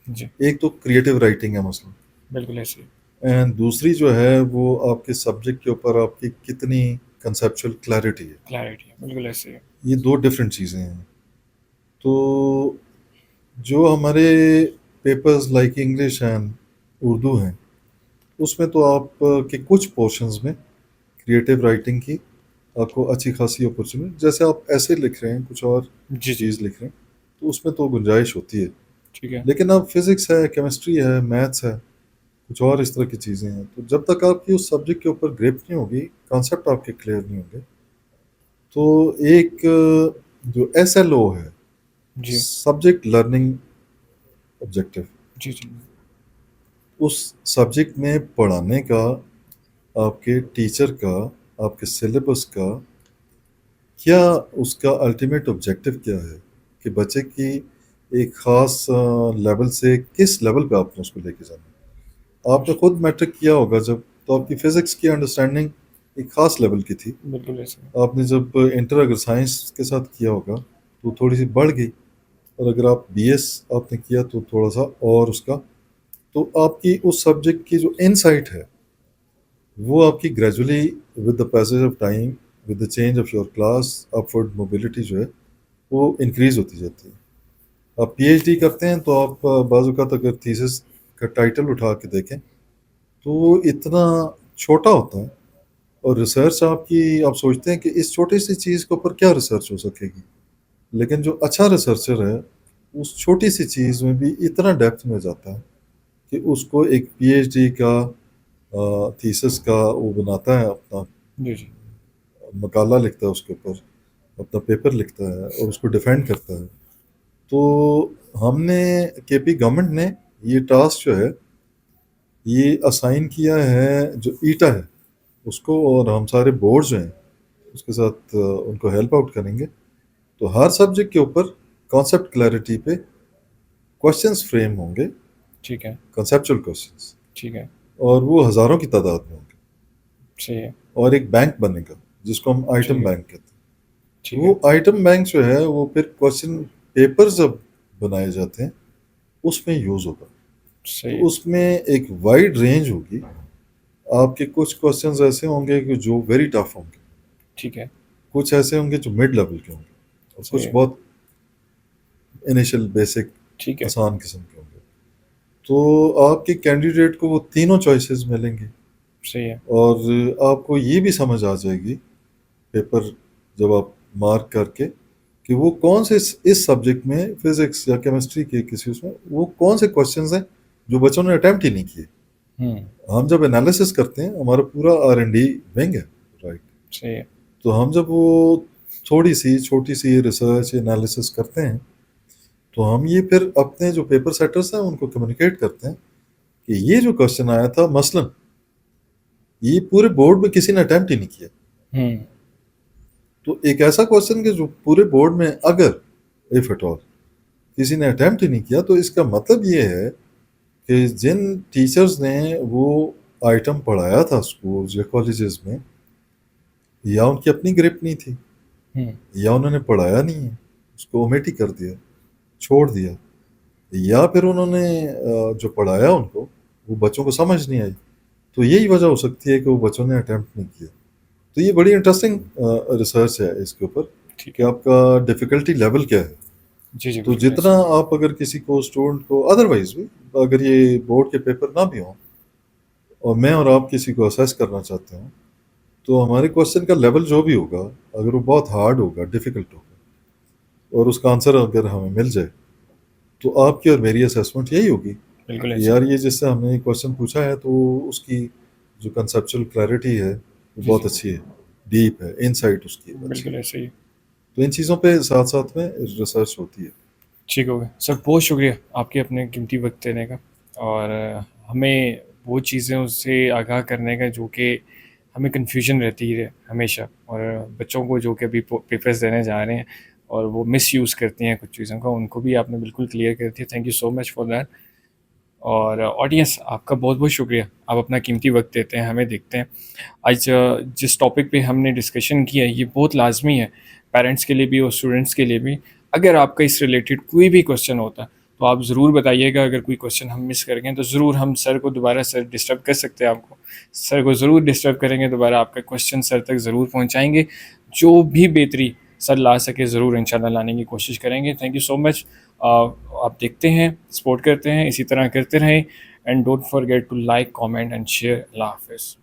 جی ایک تو کریٹیو رائٹنگ ہے مثلا، بالکل ایسے ہی. اینڈ دوسری جو ہے وہ آپ کے سبجیکٹ کے اوپر آپ کی کتنی کنسیپچل کلیئرٹی ہے. کلیئرٹی ہے، بالکل ایسے ہی. یہ دو ڈفرینٹ چیزیں ہیں. تو جو ہمارے papers like English and Urdu ہیں، اس میں تو آپ کے کچھ پورشنز میں کریٹیو رائٹنگ کی آپ کو اچھی خاصی اپرچونیٹی، جیسے آپ ایسے لکھ رہے ہیں کچھ اور جی جی چیز لکھ رہے ہیں تو اس میں تو گنجائش ہوتی ہے. ٹھیک ہے. لیکن اب فزکس ہے، کیمسٹری ہے، میتھس ہے، کچھ اور اس طرح کی چیزیں ہیں، تو جب تک آپ کی اس سبجیکٹ کے اوپر گریپ نہیں ہوگی، کانسیپٹ آپ کے کلیئر نہیں ہوں گے، تو ایک جو ایس ایل او ہے، جی سبجیکٹ لرننگ آبجیکٹو، جی جی اس سبجیکٹ میں پڑھانے کا، آپ کے ٹیچر کا، آپ کے سلیبس کا کیا، اس کا الٹیمیٹ آبجیکٹو کیا ہے کہ بچے کی ایک خاص لیول سے کس لیول پہ آپ نے اس کو لے کے جانا ہے. آپ نے خود میٹرک کیا ہوگا جب، تو آپ کی فزکس کی انڈرسٹینڈنگ ایک خاص لیول کی تھی. بالکل ایسے ہی. آپ نے جب انٹر اگر سائنس کے ساتھ کیا ہوگا تو تھوڑی سی بڑھ گئی، اور اگر آپ بی ایس آپ نے کیا تو تھوڑا سا اور اس کا، تو آپ کی اس سبجیکٹ کی جو انسائٹ ہے وہ آپ کی gradually with the passage of time, with the change of your class, upward mobility جو ہے وہ انکریز ہوتی جاتی ہے. آپ پی ایچ ڈی کرتے ہیں تو آپ بعض اوقات اگر تھیسس کا ٹائٹل اٹھا کے دیکھیں تو وہ اتنا چھوٹا ہوتا ہے، اور ریسرچ آپ کی، آپ سوچتے ہیں کہ اس چھوٹی سی چیز کے اوپر کیا ریسرچ ہو سکے گی، لیکن جو اچھا ریسرچر ہے اس چھوٹی سی چیز میں بھی اتنا ڈیپتھ میں جاتا ہے کہ اس کو ایک پی ایچ ڈی کا تھیسس کا وہ بناتا ہے، اپنا جی جی مقالہ لکھتا ہے، اس کے اوپر اپنا پیپر لکھتا ہے اور اس کو ڈیفینڈ کرتا ہے. تو ہم نے کے پی گورنمنٹ نے یہ ٹاسک جو ہے یہ اسائن کیا ہے جو ایٹا ہے اس کو، اور ہم سارے بورڈز جو ہیں اس کے ساتھ ان کو ہیلپ آؤٹ کریں گے. تو ہر سبجیکٹ کے اوپر کانسیپٹ کلیئرٹی پہ کوشچنس فریم ہوں گے، ٹھیک ہے. کنسیپچل کوشچنس، ٹھیک ہے. اور وہ ہزاروں کی تعداد میں ہوں گے. صحیح ہے. اور ایک بینک بنے گا جس کو ہم آئٹم ٹھیک ہے. بینک کہتے ہیں. ٹھیک ہے. وہ آئٹم بینک جو ہے وہ پھر کوشچن پیپر جب بنائے جاتے ہیں اس میں یوز ہوگا. صحیح تو اس میں ایک وائڈ رینج ہوگی. آپ کے کچھ کوشچنز ایسے ہوں گے کہ جو ویری ٹف ہوں گے، ٹھیک ہے. کچھ ایسے ہوں گے جو مڈ لیول کے ہوں گے، اور صحیح کچھ ہے. بہت انیشل بیسک ٹھیک ہے. آسان قسم کے ہوں گے. تو آپ کے کینڈیڈیٹ کو وہ تینوں چوائسیز ملیں گی، صحیح ہے. اور آپ کو یہ بھی سمجھ آ جائے گی پیپر جب آپ مارک کر کے کہ وہ کون سے اس سبجیکٹ میں فزکس یا کیمسٹری کے کسی اس میں وہ کون سے کوشچنز ہیں جو بچوں نے اٹیمپٹ ہی نہیں کیے. ہم جب انالیسس کرتے ہیں، ہمارا پورا آر این ڈی ونگ ہے، رائٹ. صحیح ہے. تو ہم جب وہ تھوڑی سی چھوٹی سی ریسرچ انالیسس کرتے ہیں تو ہم یہ پھر اپنے جو پیپر سیٹرز ہیں ان کو کمیونیکیٹ کرتے ہیں کہ یہ جو کوشچن آیا تھا مثلاً یہ پورے بورڈ میں کسی نے اٹیمپٹ ہی نہیں کیا. تو ایک ایسا کوشچن کہ جو پورے بورڈ میں اگر ایف ایٹ آل کسی نے اٹیمپٹ ہی نہیں کیا، تو اس کا مطلب یہ ہے کہ جن ٹیچرز نے وہ آئٹم پڑھایا تھا اسکولز یا کالجز میں، یا ان کی اپنی گرپ نہیں تھی، یا انہوں نے پڑھایا نہیں ہے، اس کو اومیٹ ہی کر دیا، چھوڑ دیا، یا پھر انہوں نے جو پڑھایا ان کو وہ بچوں کو سمجھ نہیں آئی. تو یہی وجہ ہو سکتی ہے کہ وہ بچوں نے اٹیمپٹ نہیں کیا. تو یہ بڑی انٹرسٹنگ ریسرچ ہے اس کے اوپر ٹھیک کہ ہے. آپ کا ڈیفیکلٹی لیول کیا ہے. جی جی تو بالکل جتنا ایسے. آپ اگر کسی کو اسٹوڈنٹ کو ادروائز بھی اگر یہ بورڈ کے پیپر نہ بھی ہوں اور میں اور آپ کسی کو اسیس کرنا چاہتے ہوں، تو ہمارے کوشچن کا لیول جو بھی ہوگا اگر وہ بہت ہارڈ ہوگا، ڈیفیکلٹ ہوگا، اور اس کا آنسر اگر ہمیں مل جائے تو آپ کی اور میری اسیسمنٹ یہی ہوگی بالکل کہ ایسے. یار یہ جس سے ہم نے کوشچن پوچھا ہے تو اس کی جو کنسیپچل کلیئرٹی ہے وہ بہت اچھی ہے، ڈیپ ہے، انسائٹ اس کی اچھی بالکل ہے. ایسے ہی. تو ان چیزوں پہ ساتھ ساتھ میں ریسرچ ہوتی ہے. ٹھیک ہو گیا سر، بہت شکریہ آپ کے اپنے قیمتی وقت دینے کا، اور ہمیں وہ چیزوں سے آگاہ کرنے کا جو کہ ہمیں کنفیوژن رہتی ہے ہمیشہ، اور بچوں کو جو کہ ابھی پیپرز دینے جا رہے ہیں اور وہ مس یوز کرتی ہیں کچھ چیزوں کا، ان کو بھی آپ نے بالکل کلیئر کر دیا. Thank you so much for that. اور آڈینس آپ کا بہت بہت شکریہ، آپ اپنا قیمتی وقت دیتے ہیں ہمیں. دیکھتے ہیں آج جس ٹاپک پہ ہم نے ڈسکشن کیا ہے یہ بہت لازمی ہے پیرنٹس کے لیے بھی اور اسٹوڈنٹس کے لیے بھی. اگر آپ کا اس ریلیٹڈ کوئی بھی کوشچن ہوتا ہے تو آپ ضرور بتائیے گا. اگر کوئی کوشچن ہم مس کر گئے تو ضرور ہم سر کو دوبارہ سر ڈسٹرب کر سکتے ہیں. آپ کو سر کو ضرور ڈسٹرب کریں گے دوبارہ، آپ کا کوشچن سر تک ضرور پہنچائیں گے. جو بھی بہتری سر لا سکے ضرور انشاءاللہ لانے کی کوشش کریں گے. تھینک یو سو مچ. آپ دیکھتے ہیں، سپورٹ کرتے ہیں، اسی طرح کرتے رہیں. And don't forget to like, comment and share. اللہ حافظ.